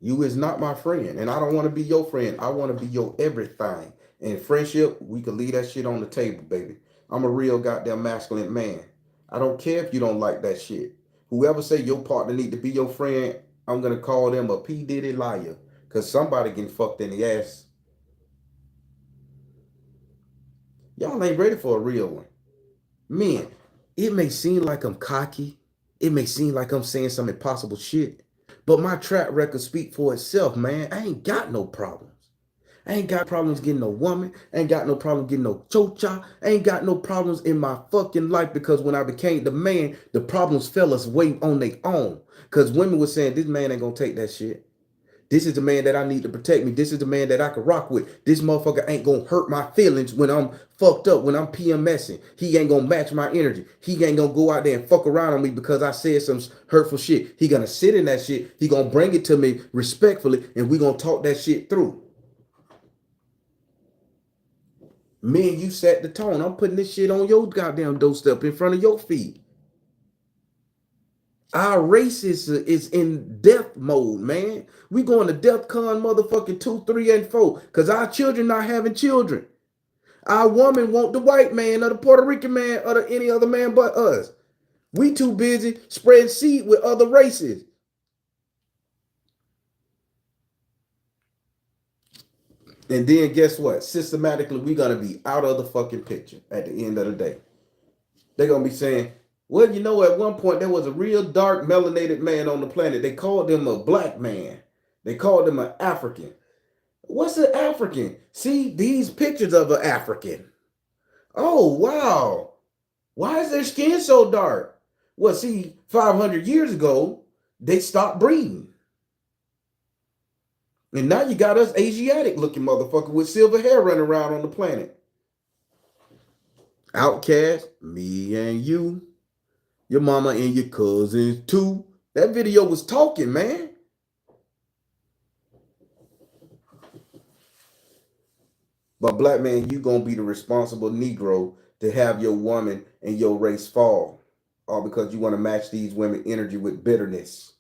You is not my friend. And I don't want to be your friend. I want to be your everything. And friendship, we can leave that shit on the table, baby. I'm a real goddamn masculine man. I don't care if you don't like that shit. Whoever say your partner need to be your friend, I'm gonna call them a P. Diddy liar. Cause somebody getting fucked in the ass. Y'all ain't ready for a real one. Man, it may seem like I'm cocky. It may seem like I'm saying some impossible shit. But my track record speak for itself, man. I ain't got no problems. I ain't got problems getting no woman. I ain't got no problem getting no chocha. I ain't got no problems in my fucking life because when I became the man, the problems fell us way on their own. Because women were saying, this man ain't gonna take that shit. This is the man that I need to protect me. This is the man that I can rock with. This motherfucker ain't gonna hurt my feelings when I'm fucked up, when I'm PMSing. He ain't gonna match my energy. He ain't gonna go out there and fuck around on me because I said some hurtful shit. He gonna sit in that shit. He gonna bring it to me respectfully, and we gonna talk that shit through. Me and you set the tone. I'm putting this shit on your goddamn doorstep in front of your feet. Our race is in death mode, man. We going to death con motherfucking 2, 3, and 4. Because our children not having children. Our woman want the white man or the Puerto Rican man or any other man but us. We too busy spreading seed with other races. And then guess what? Systematically, we're going to be out of the fucking picture at the end of the day. They're going to be saying, Well, you know, at one point there was a real dark melanated man on the planet. They called him a black man. They called him an African. What's an African? See these pictures of an African. Oh, wow. Why is their skin so dark? Well, see, 500 years ago, they stopped breeding. And now you got us Asiatic looking motherfucker with silver hair running around on the planet. Outcast, me and you, your mama and your cousins too. That video was talking, man. But black man, you gonna be the responsible Negro to have your woman and your race fall. All because you want to match these women energy with bitterness.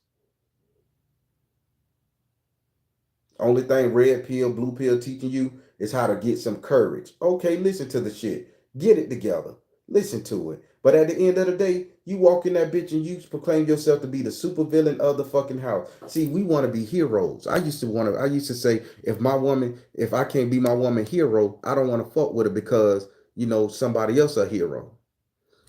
Only thing red pill, blue pill teaching you is how to get some courage. Okay, listen to the shit. Get it together. Listen to it. But at the end of the day, you walk in that bitch and you proclaim yourself to be the supervillain of the fucking house. See, we want to be heroes. I used to say, if I can't be my woman hero, I don't want to fuck with her because, somebody else a hero.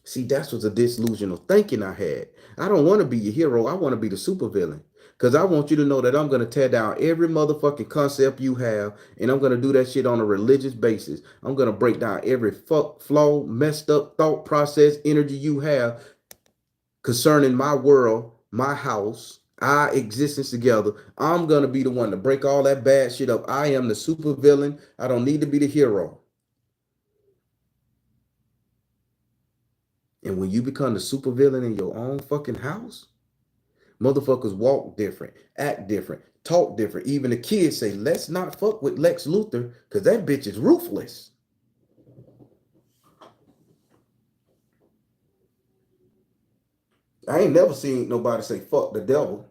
See, that was a disillusional thinking I had. I don't want to be your hero. I want to be the supervillain. Because I want you to know that I'm going to tear down every motherfucking concept you have. And I'm going to do that shit on a religious basis. I'm going to break down every flaw, messed up thought process, energy you have concerning my world, my house, our existence together. I'm going to be the one to break all that bad shit up. I am the supervillain. I don't need to be the hero. And when you become the supervillain in your own fucking house, motherfuckers walk different, act different, talk different. Even the kids say, let's not fuck with Lex Luthor because that bitch is ruthless. I ain't never seen nobody say, fuck the devil.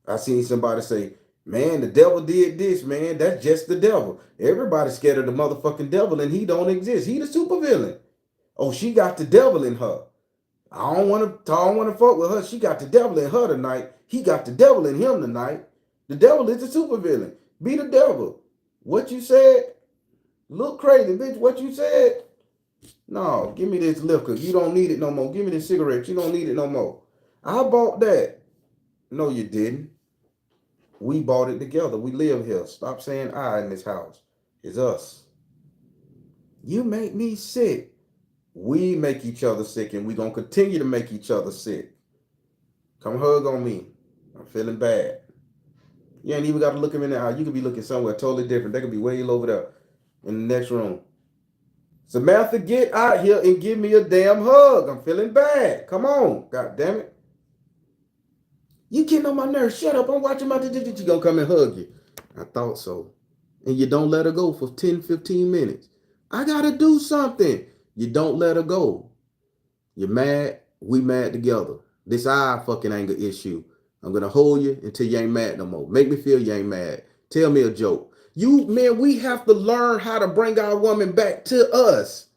I seen somebody say, man, the devil did this, man. That's just the devil. Everybody's scared of the motherfucking devil and he don't exist. He the supervillain. Oh, she got the devil in her. I don't want to fuck with her. She got the devil in her tonight. He got the devil in him tonight. The devil is the supervillain. Be the devil. What you said? Look crazy, bitch. What you said? No, give me this liquor. You don't need it no more. Give me this cigarette. You don't need it no more. I bought that. No, you didn't. We bought it together. We live here. Stop saying I in this house. It's us. You make me sick. We make each other sick, and we're going to continue to make each other sick. Come hug on me. I'm feeling bad. You ain't even got to look him in the eye. You could be looking somewhere totally different. They could be way over there in the next room. Samantha, get out here and give me a damn hug. I'm feeling bad. Come on. God damn it. You getting on my nerves. Shut up. I'm watching my... She gonna come and hug you. I thought so. And you don't let her go for 10, 15 minutes. I got to do something. You don't let her go. You're mad. We mad together. This our fucking anger issue. I'm going to hold you until you ain't mad no more. Make me feel you ain't mad. Tell me a joke. We have to learn how to bring our woman back to us.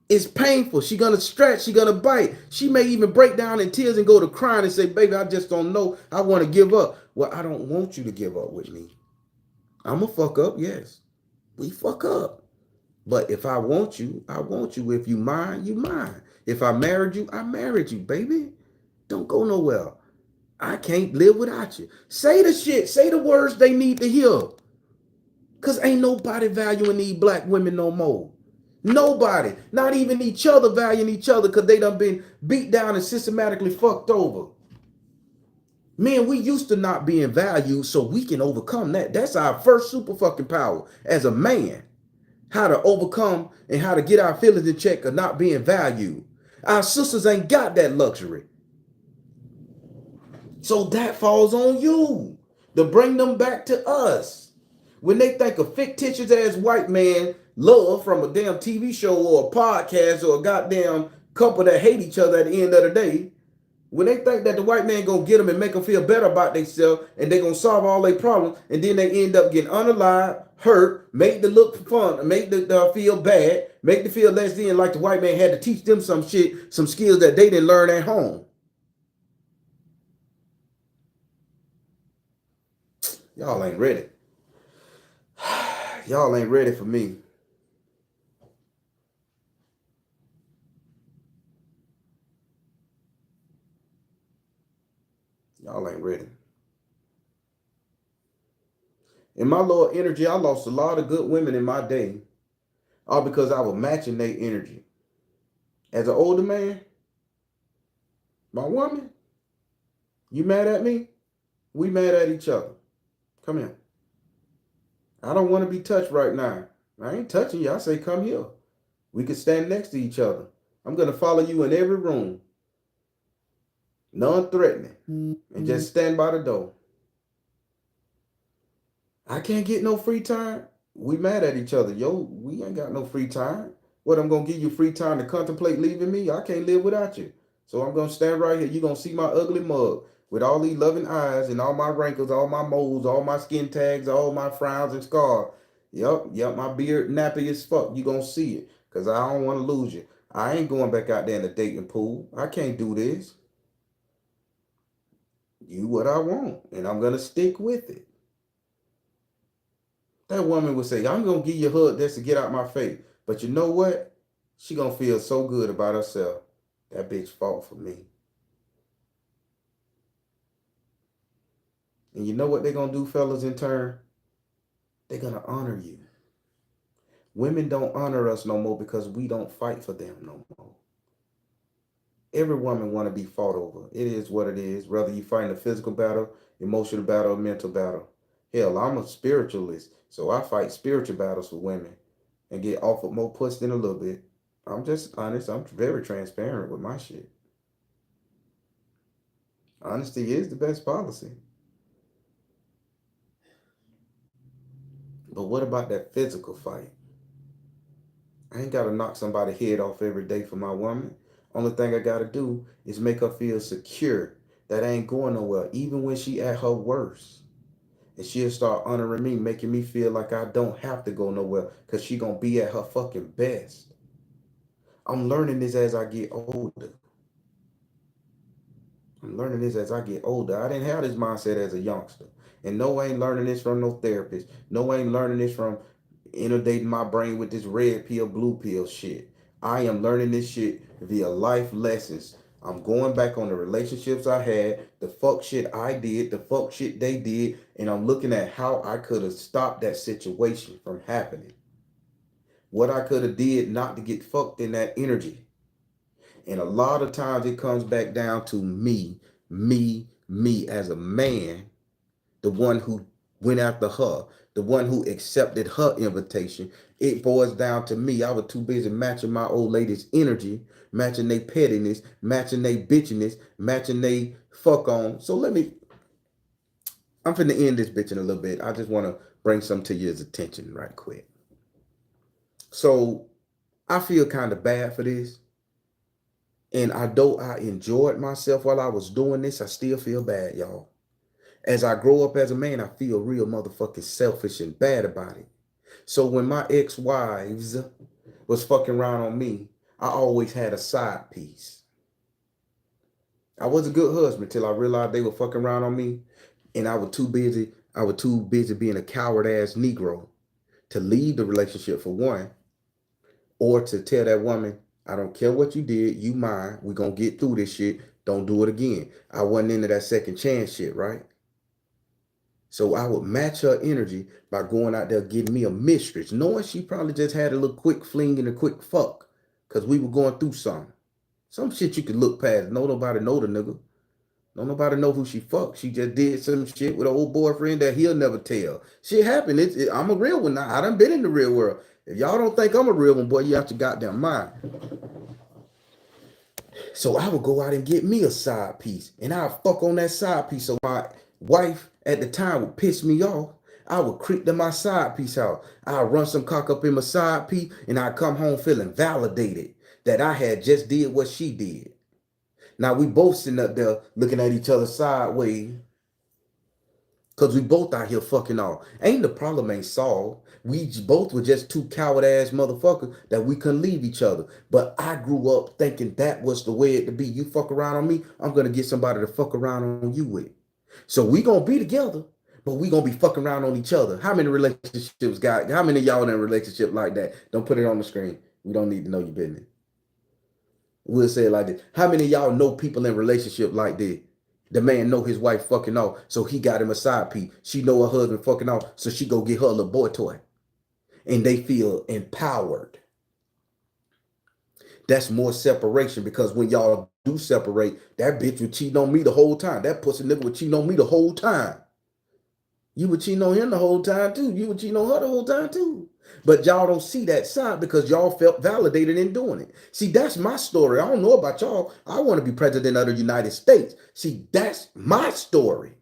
It's painful. She going to stretch. She going to bite. She may even break down in tears and go to crying and say, baby, I just don't know. I want to give up. Well, I don't want you to give up with me. I'm a fuck up, yes. We fuck up. But if I want you, I want you. If you mine, you mine. If I married you, I married you, baby. Don't go nowhere. I can't live without you. Say the shit. Say the words they need to hear. Because ain't nobody valuing these black women no more. Nobody. Not even each other valuing each other because they done been beat down and systematically fucked over. Man, we used to not being valued so we can overcome that. That's our first super fucking power as a man. How to overcome and how to get our feelings in check of not being valued. Our sisters ain't got that luxury. So that falls on you to bring them back to us. When they think of fictitious ass white man love from a damn TV show or a podcast or a goddamn couple that hate each other at the end of the day, when they think that the white man gonna get them and make them feel better about themselves and they gonna solve all their problems, and then they end up getting unalive, hurt, make the look fun, make the feel bad, make the feel less than, like the white man had to teach them some shit, some skills that they didn't learn at home. Y'all ain't ready. Y'all ain't ready for me. Y'all ain't ready. In my lower energy, I lost a lot of good women in my day, all because I was matching their energy. As an older man, my woman, you mad at me? We mad at each other. Come here. I don't want to be touched right now. I ain't touching you. I say, come here. We can stand next to each other. I'm going to follow you in every room, non-threatening, and just stand by the door. I can't get no free time. We mad at each other. Yo, we ain't got no free time. What, I'm going to give you free time to contemplate leaving me? I can't live without you. So I'm going to stand right here. You're going to see my ugly mug with all these loving eyes and all my wrinkles, all my moles, all my skin tags, all my frowns and scars. Yep, my beard nappy as fuck. You going to see it because I don't want to lose you. I ain't going back out there in the dating pool. I can't do this. You what I want, and I'm going to stick with it. That woman would say, I'm going to give you a hug just to get out my face. But you know what? She going to feel so good about herself. That bitch fought for me. And you know what they're going to do, fellas, in turn? They're going to honor you. Women don't honor us no more because we don't fight for them no more. Every woman want to be fought over. It is what it is. Whether you fight a physical battle, emotional battle, or mental battle. Hell, I'm a spiritualist, so I fight spiritual battles for women and get offered more puss than a little bit. I'm just honest. I'm very transparent with my shit. Honesty is the best policy. But what about that physical fight? I ain't got to knock somebody's head off every day for my woman. Only thing I got to do is make her feel secure. That ain't going nowhere, even when she at her worst. And she'll start honoring me, making me feel like I don't have to go nowhere because she going to be at her fucking best. I'm learning this as I get older. I'm learning this as I get older. I didn't have this mindset as a youngster. And no, I ain't learning this from no therapist. No, I ain't learning this from inundating my brain with this red pill, blue pill shit. I am learning this shit via life lessons. I'm going back on the relationships I had, the fuck shit I did, the fuck shit they did, and I'm looking at how I could have stopped that situation from happening. What I could have did not to get fucked in that energy. And a lot of times it comes back down to me as a man, the one who went after her, the one who accepted her invitation. It boils down to me. I was too busy matching my old lady's energy, matching they pettiness, matching they bitchiness, matching they fuck on. So I'm finna end this bitch in a little bit. I just want to bring some to your attention right quick. So I feel kind of bad for this. And although I enjoyed myself while I was doing this, I still feel bad, y'all. As I grow up as a man, I feel real motherfucking selfish and bad about it. So when my ex-wives was fucking around on me, I always had a side piece. I was a good husband till I realized they were fucking around on me, and I was too busy being a coward ass Negro to leave the relationship for one, or to tell that woman, I don't care what you did, you mine. We gonna get through this shit. Don't do it again. I wasn't into that second chance shit, right? So I would match her energy by going out there getting me a mistress, knowing she probably just had a little quick fling and a quick fuck. Cause we were going through something. Some shit you could look past. No nobody know the nigga. No nobody know who she fucked. She just did some shit with an old boyfriend that he'll never tell. Shit happened. I'm a real one now. I done been in the real world. If y'all don't think I'm a real one, boy, you have to goddamn mind. So I would go out and get me a side piece, and I'd fuck on that side piece. So my wife at the time would piss me off. I would creep to my side piece out. I'd run some cock up in my side piece, and I'd come home feeling validated that I had just did what she did. Now we both sitting up there looking at each other sideways, because we both out here fucking off. Ain't the problem ain't solved. We both were just two coward ass motherfuckers that we couldn't leave each other. But I grew up thinking that was the way it to be. You fuck around on me, I'm gonna get somebody to fuck around on you with. So we gonna be together, but we gonna be fucking around on each other. How many relationships got? How many of y'all in a relationship like that? Don't put it on the screen. We don't need to know your business. We'll say it like this. How many of y'all know people in relationship like this? The man know his wife fucking off, so he got him a side piece. She know her husband fucking off, so she go get her a little boy toy. And they feel empowered. That's more separation, because when y'all do separate, that bitch was cheating on me the whole time. That pussy nigga was cheating on me the whole time. You were cheating on him the whole time too. You were cheating on her the whole time too. But y'all don't see that side because y'all felt validated in doing it. See, that's my story. I don't know about y'all. I want to be president of the United States. See, that's my story.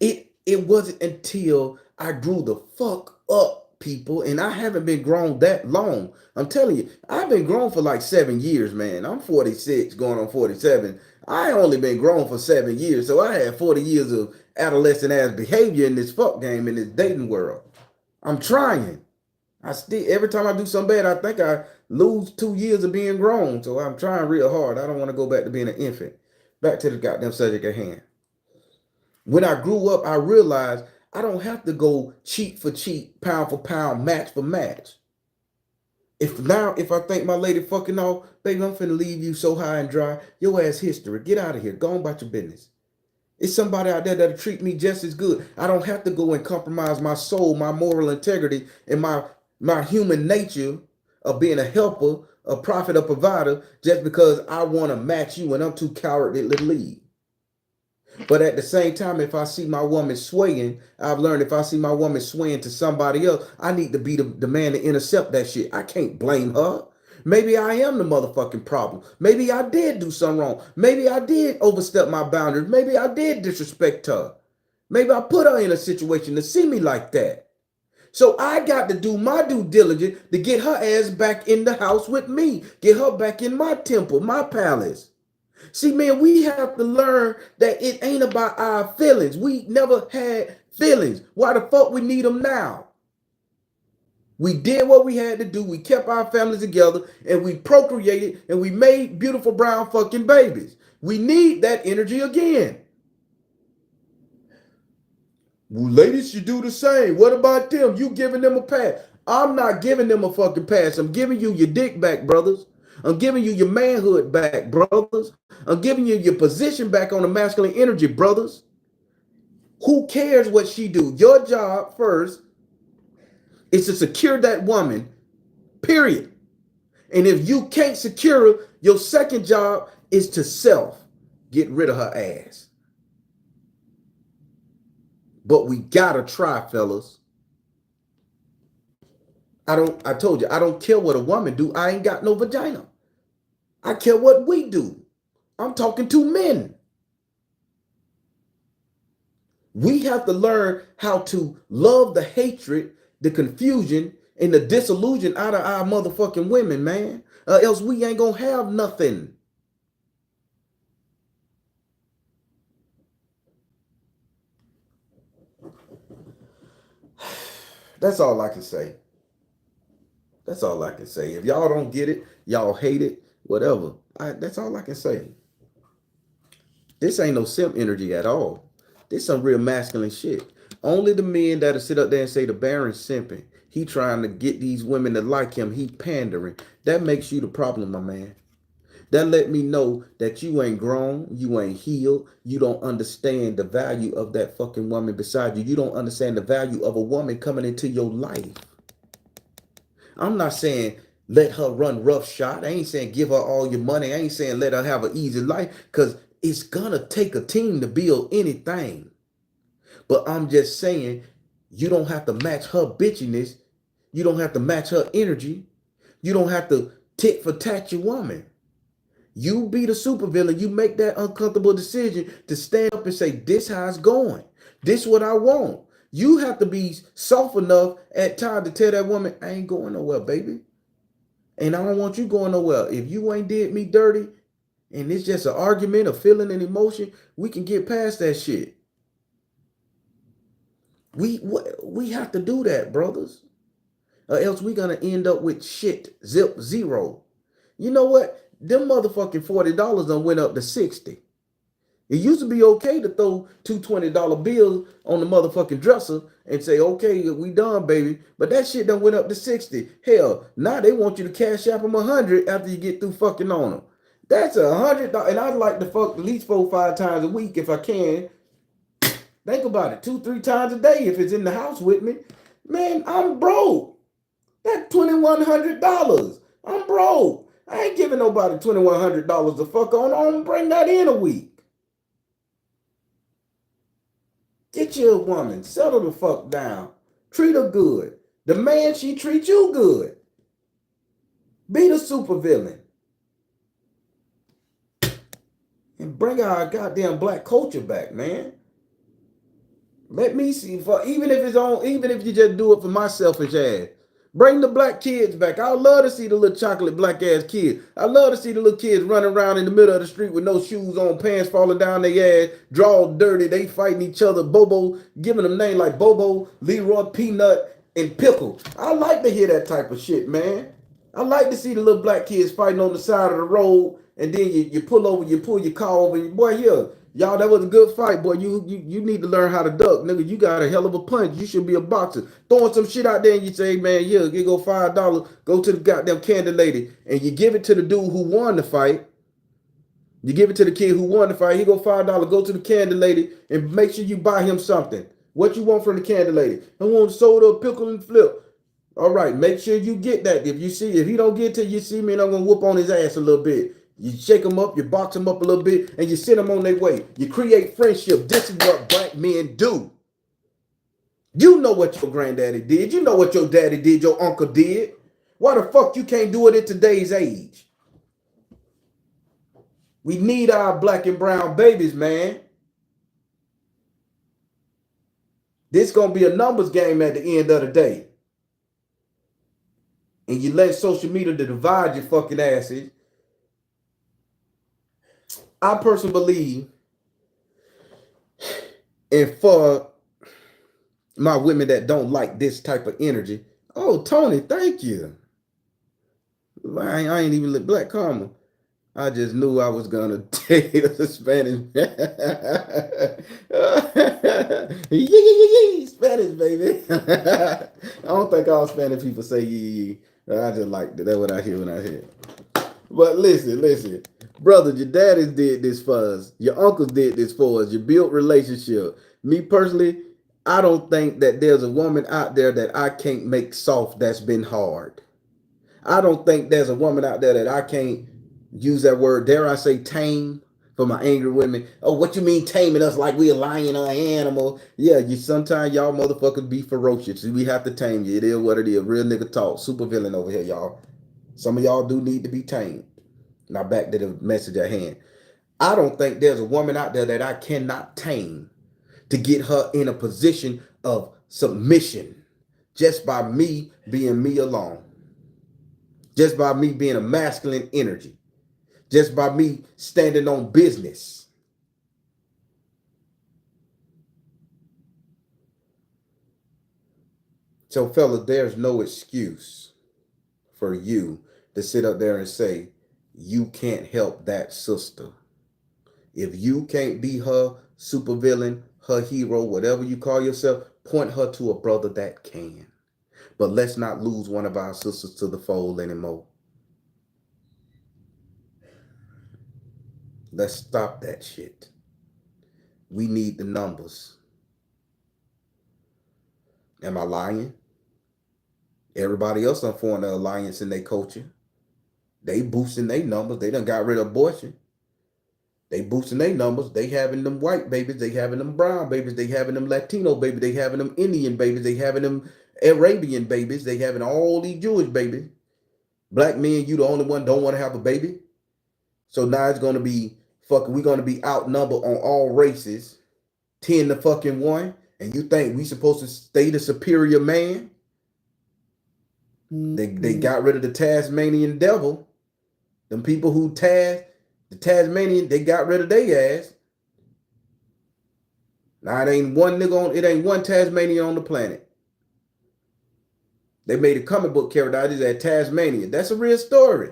It wasn't until I grew the fuck up, people, and I haven't been grown that long. I'm telling you, I've been grown for like 7 years, man. I'm 46, going on 47. I only been grown for 7 years, so I had 40 years of adolescent ass behavior in this fuck game, in this dating world. I'm trying. I still, every time I do something bad, I think I lose 2 years of being grown. So I'm trying real hard. I don't want to go back to being an infant. Back to the goddamn subject at hand. When I grew up, I realized I don't have to go cheat for cheat, pound for pound, match for match. If I think my lady fucking off, baby, I'm finna leave you so high and dry. Your ass history. Get out of here. Go on about your business. It's somebody out there that'll treat me just as good. I don't have to go and compromise my soul, my moral integrity, and my human nature of being a helper, a prophet, a provider, just because I want to match you and I'm too cowardly to leave. But at the same time, if I see my woman swaying, I've learned if I see my woman swaying to somebody else, I need to be the man to intercept that shit. I can't blame her. Maybe I am the motherfucking problem. Maybe I did do something wrong. Maybe I did overstep my boundaries. Maybe I did disrespect her. Maybe I put her in a situation to see me like that. So I got to do my due diligence to get her ass back in the house with me. Get her back in my temple, my palace. See, man, we have to learn that it ain't about our feelings. We never had feelings. Why the fuck we need them now? We did what we had to do. We kept our families together and we procreated and we made beautiful brown fucking babies. We need that energy again. Well, ladies, you do the same. What about them? You giving them a pass? I'm not giving them a fucking pass. I'm giving you your dick back, brothers. I'm giving you your manhood back, brothers. I'm giving you your position back on the masculine energy, brothers. Who cares what she do? Your job first is to secure that woman, period. And if you can't secure her, your second job is to get rid of her ass. But we gotta try, fellas. I told you, I don't care what a woman do. I ain't got no vagina. I care what we do. I'm talking to men. We have to learn how to love the hatred, the confusion, and the disillusion out of our motherfucking women, man. Else we ain't gonna have nothing. That's all I can say. That's all I can say. If y'all don't get it, y'all hate it, whatever. That's all I can say. This ain't no simp energy at all. This some real masculine shit. Only the men that'll sit up there and say the Baron's simping. He trying to get these women to like him. He pandering. That makes you the problem, my man. That let me know that you ain't grown, you ain't healed, you don't understand the value of that fucking woman beside you. You don't understand the value of a woman coming into your life. I'm not saying let her run rough shot. I ain't saying give her all your money. I ain't saying let her have an easy life, because it's gonna take a team to build anything. But I'm just saying, you don't have to match her bitchiness. You don't have to match her energy. You don't have to tit for tat your woman. You be the supervillain. You make that uncomfortable decision to stand up and say, this how it's going. This what I want. You have to be soft enough at times to tell that woman, I ain't going nowhere, baby. And I don't want you going nowhere. If you ain't did me dirty and it's just an argument, a feeling, and emotion, we can get past that shit. We have to do that, brothers. Or else we're going to end up with shit, zero. You know what? Them motherfucking $40 done went up to 60. It used to be okay to throw two $20 bills on the motherfucking dresser and say, okay, we done, baby. But that shit done went up to 60. Hell, now they want you to cash out them 100 after you get through fucking on them. That's $100, and I'd like to fuck at least 4 or 5 times a week if I can. Think about it, 2 3 times a day if it's in the house with me. Man, I'm broke. That's $2,100. I'm broke. I ain't giving nobody $2,100 to fuck on. I don't bring that in a week. Get you a woman. Settle the fuck down. Treat her good. The man, she treats you good. Be the supervillain. And bring our goddamn black culture back, man. Let me see, even if it's on, even if you just do it for my selfish ass. Bring the black kids back. I would love to see the little chocolate black ass kids. I love to see the little kids running around in the middle of the street with no shoes on, pants falling down their ass, draw dirty. They fighting each other. Bobo, giving them names like Bobo, Leroy, Peanut, and Pickle. I like to hear that type of shit, man. I like to see the little black kids fighting on the side of the road, and then you pull over, you pull your car over, and boy, yeah, y'all, that was a good fight, boy. You need to learn how to duck, nigga. You got a hell of a punch. You should be a boxer. Throwing some shit out there, and you say, man, yeah, you go $5, go to the goddamn candy lady, and you give it to the dude who won the fight. You give it to the kid who won the fight. He go $5, go to the candy lady, and make sure you buy him something. What you want from the candy lady? I want soda, pickle, and flip. All right, make sure you get that. If he don't get to you, see me, and I'm gonna whoop on his ass a little bit. You shake him up, you box him up a little bit, and you send them on their way. You create friendship. This is what black men do. You know what your granddaddy did. You know what your daddy did, your uncle did. Why the fuck you can't do it in today's age? We need our black and brown babies, man. This gonna be a numbers game at the end of the day. And you let social media to divide your fucking asses. I personally believe, and for my women that don't like this type of energy, oh, Tony, thank you. I ain't even look Black Karma. I just knew I was gonna take the Spanish. Spanish, baby. I don't think all Spanish people say yee. I just like that. That's what I hear when I hear it. But listen. Brother, your daddies did this for us. Your uncles did this for us. You built relationship. Me personally, I don't think that there's a woman out there that I can't make soft that's been hard. I don't think there's a woman out there that I can't use that word, dare I say tame, for my angry women. Oh, what you mean taming us like we a lion or an animal? Yeah, you sometimes y'all motherfuckers be ferocious. We have to tame you. It is what it is. Real nigga talk. Super villain over here, y'all. Some of y'all do need to be tamed. Now back to the message at hand. I don't think there's a woman out there that I cannot tame to get her in a position of submission just by me being me alone. Just by me being a masculine energy. Just by me standing on business. So, fellas, there's no excuse for you to sit up there and say, you can't help that sister. If you can't be her supervillain, her hero, whatever you call yourself, point her to a brother that can. But let's not lose one of our sisters to the fold anymore. Let's stop that shit. We need the numbers. Am I lying? Everybody else done formed an alliance in their culture. They boosting their numbers. They done got rid of abortion. They boosting their numbers. They having them white babies. They having them brown babies. They having them Latino babies. They having them Indian babies. They having them Arabian babies. They having all these Jewish babies. Black men, you the only one don't want to have a baby. So now it's going to be fucking, we're going to be outnumbered on all races, 10 to fucking 1. And you think we supposed to stay the superior man? They got rid of the Tasmanian devil. Them people who the Tasmanian, they got rid of their ass. Now it ain't one Tasmanian on the planet. They made a comic book character out of that Tasmanian. That's a real story.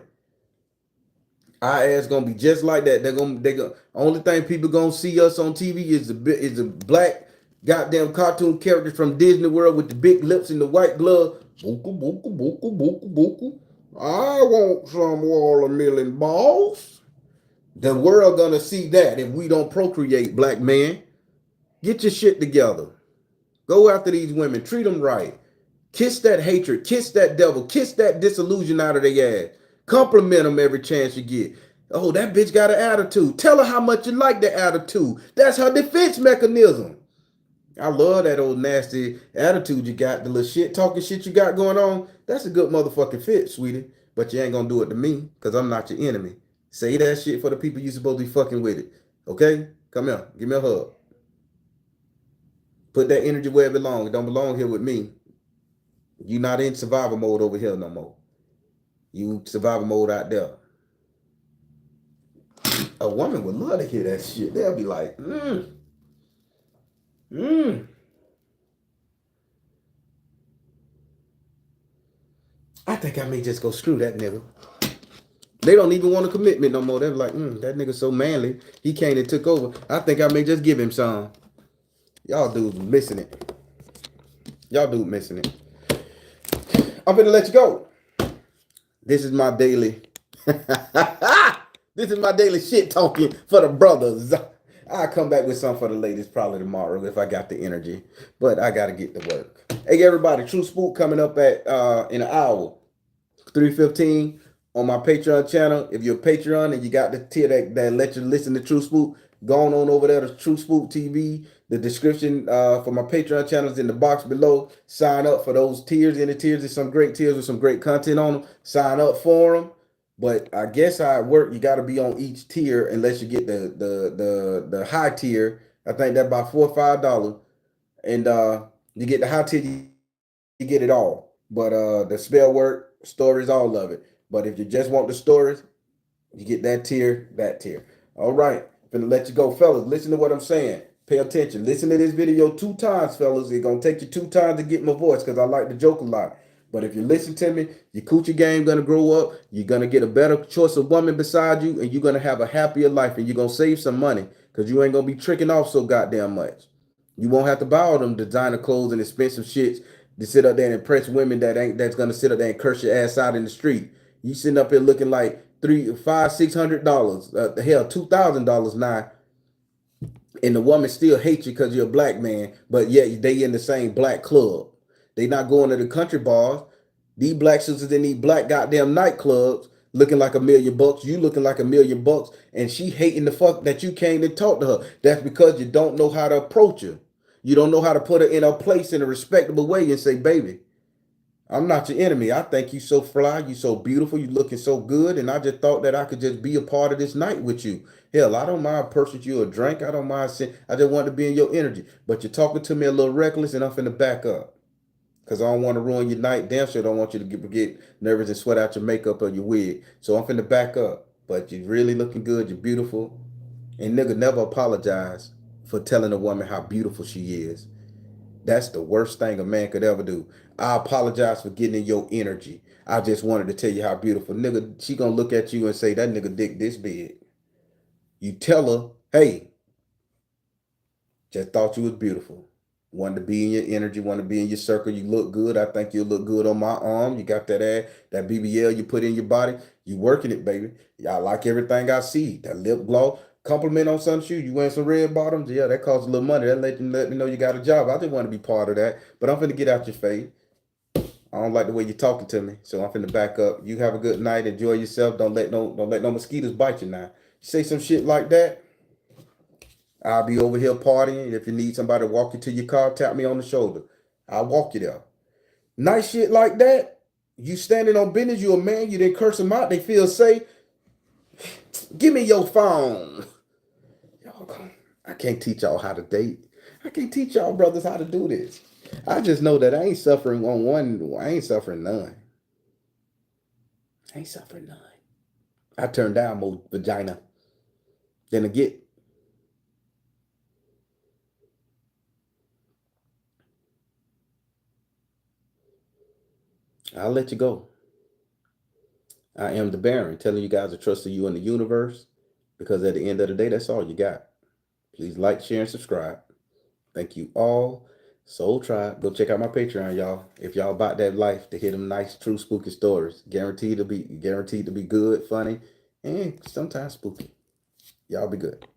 Our ass gonna be just like that. They're gonna only thing people gonna see us on TV is the black goddamn cartoon characters from Disney World with the big lips and the white glove. Booka, booka, booka, booka, booka. I want some watermelon balls. The world gonna see that if we don't procreate, black man. Get your shit together. Go after these women. Treat them right. Kiss that hatred. Kiss that devil. Kiss that disillusion out of their ass. Compliment them every chance you get. Oh, that bitch got an attitude. Tell her how much you like the attitude. That's her defense mechanism. I love that old nasty attitude you got, the little shit talking shit you got going on. That's a good motherfucking fit, sweetie. But you ain't gonna do it to me, because I'm not your enemy. Say that shit for the people you supposed to be fucking with it. Okay? Come here. Give me a hug. Put that energy where it belongs. It don't belong here with me. You not in survival mode over here no more. You survival mode out there. A woman would love to hear that shit. They'll be like, mm. I think I may just go screw that nigga. They don't even want a commitment no more. They're like, that nigga so manly. He came and took over. I think I may just give him some. Y'all dudes missing it. Y'all dudes missing it. I'm gonna let you go. This is my daily. This is my daily shit talking for the brothers. I'll come back with some for the ladies probably tomorrow if I got the energy. But I gotta get to work. Hey everybody, True Spook coming up at in an hour. 3:15 on my Patreon channel. If you're a Patreon and you got the tier that let you listen to True Spook, go on over there to True Spook TV. The description for my Patreon channel is in the box below. Sign up for those tiers. In the tiers, there's some great tiers with some great content on them. Sign up for them. But I guess how it works, you got to be on each tier unless you get the high tier. I think that about $4 or $5, and you get the high tier, you get it all. But the spell work, stories, all of it. But if you just want the stories, you get that tier, that tier. All right, finna let you go, fellas. Listen to what I'm saying. Pay attention. Listen to this video 2 times, fellas. It's gonna take you 2 times to get my voice because I like to joke a lot. But if you listen to me, your coochie game gonna grow up. You're gonna get a better choice of woman beside you, and you're gonna have a happier life, and you're gonna save some money because you ain't gonna be tricking off so goddamn much. You won't have to buy all them designer clothes and expensive shits to sit up there and impress women that's gonna sit up there and curse your ass out in the street. You sitting up here looking like $300, $500, $600, hell, $2,000 now, and the woman still hates you because you're a black man, but yet they in the same black club. They not going to the country bars. These black sisters in these black goddamn nightclubs looking like $1,000,000. You looking like $1,000,000, and she hating the fuck that you came to talk to her. That's because you don't know how to approach her. You don't know how to put her in her place in a respectable way and say, baby, I'm not your enemy. I think you so fly, you so beautiful, you looking so good, and I just thought that I could just be a part of this night with you. Hell, I don't mind purchasing you a drink. I don't mind saying I just want to be in your energy. But you're talking to me a little reckless, and I'm finna back up. Cause I don't want to ruin your night. Damn sure don't want you to get nervous and sweat out your makeup or your wig. So I'm finna back up. But you're really looking good. You're beautiful. And nigga, never apologize for telling a woman how beautiful she is. That's the worst thing a man could ever do. I apologize for getting in your energy. I just wanted to tell you how beautiful. Nigga, she gonna look at you and say, that nigga dick this big. You tell her, hey, just thought you was beautiful. Wanted to be in your energy, want to be in your circle. You look good. I think you look good on my arm. You got that ass, that BBL you put in your body. You working it, baby. Yeah, I like everything I see. That lip gloss. Compliment on some shoes. You wearing some red bottoms? Yeah, that costs a little money. That let me know you got a job. I just want to be part of that. But I'm finna get out your face. I don't like the way you're talking to me. So I'm finna back up. You have a good night. Enjoy yourself. Don't let no mosquitoes bite you now. You say some shit like that, I'll be over here partying. If you need somebody to walk you to your car, tap me on the shoulder. I'll walk you there. Nice shit like that. You standing on business, you a man, you didn't curse them out, they feel safe. Give me your phone. Y'all I can't teach y'all how to date. I can't teach y'all brothers how to do this. I just know that I ain't suffering on one. I ain't suffering none. I ain't suffering none. I turn down more vagina than I get. I'll let you go. I am the Baron, telling you guys to trust in you in the universe, because at the end of the day, that's all you got. Please like, share, and subscribe. Thank you all. Soul Tribe. Go check out my Patreon, y'all. If y'all about that life to hear them nice, true, spooky stories. Guaranteed to be good, funny, and sometimes spooky. Y'all be good.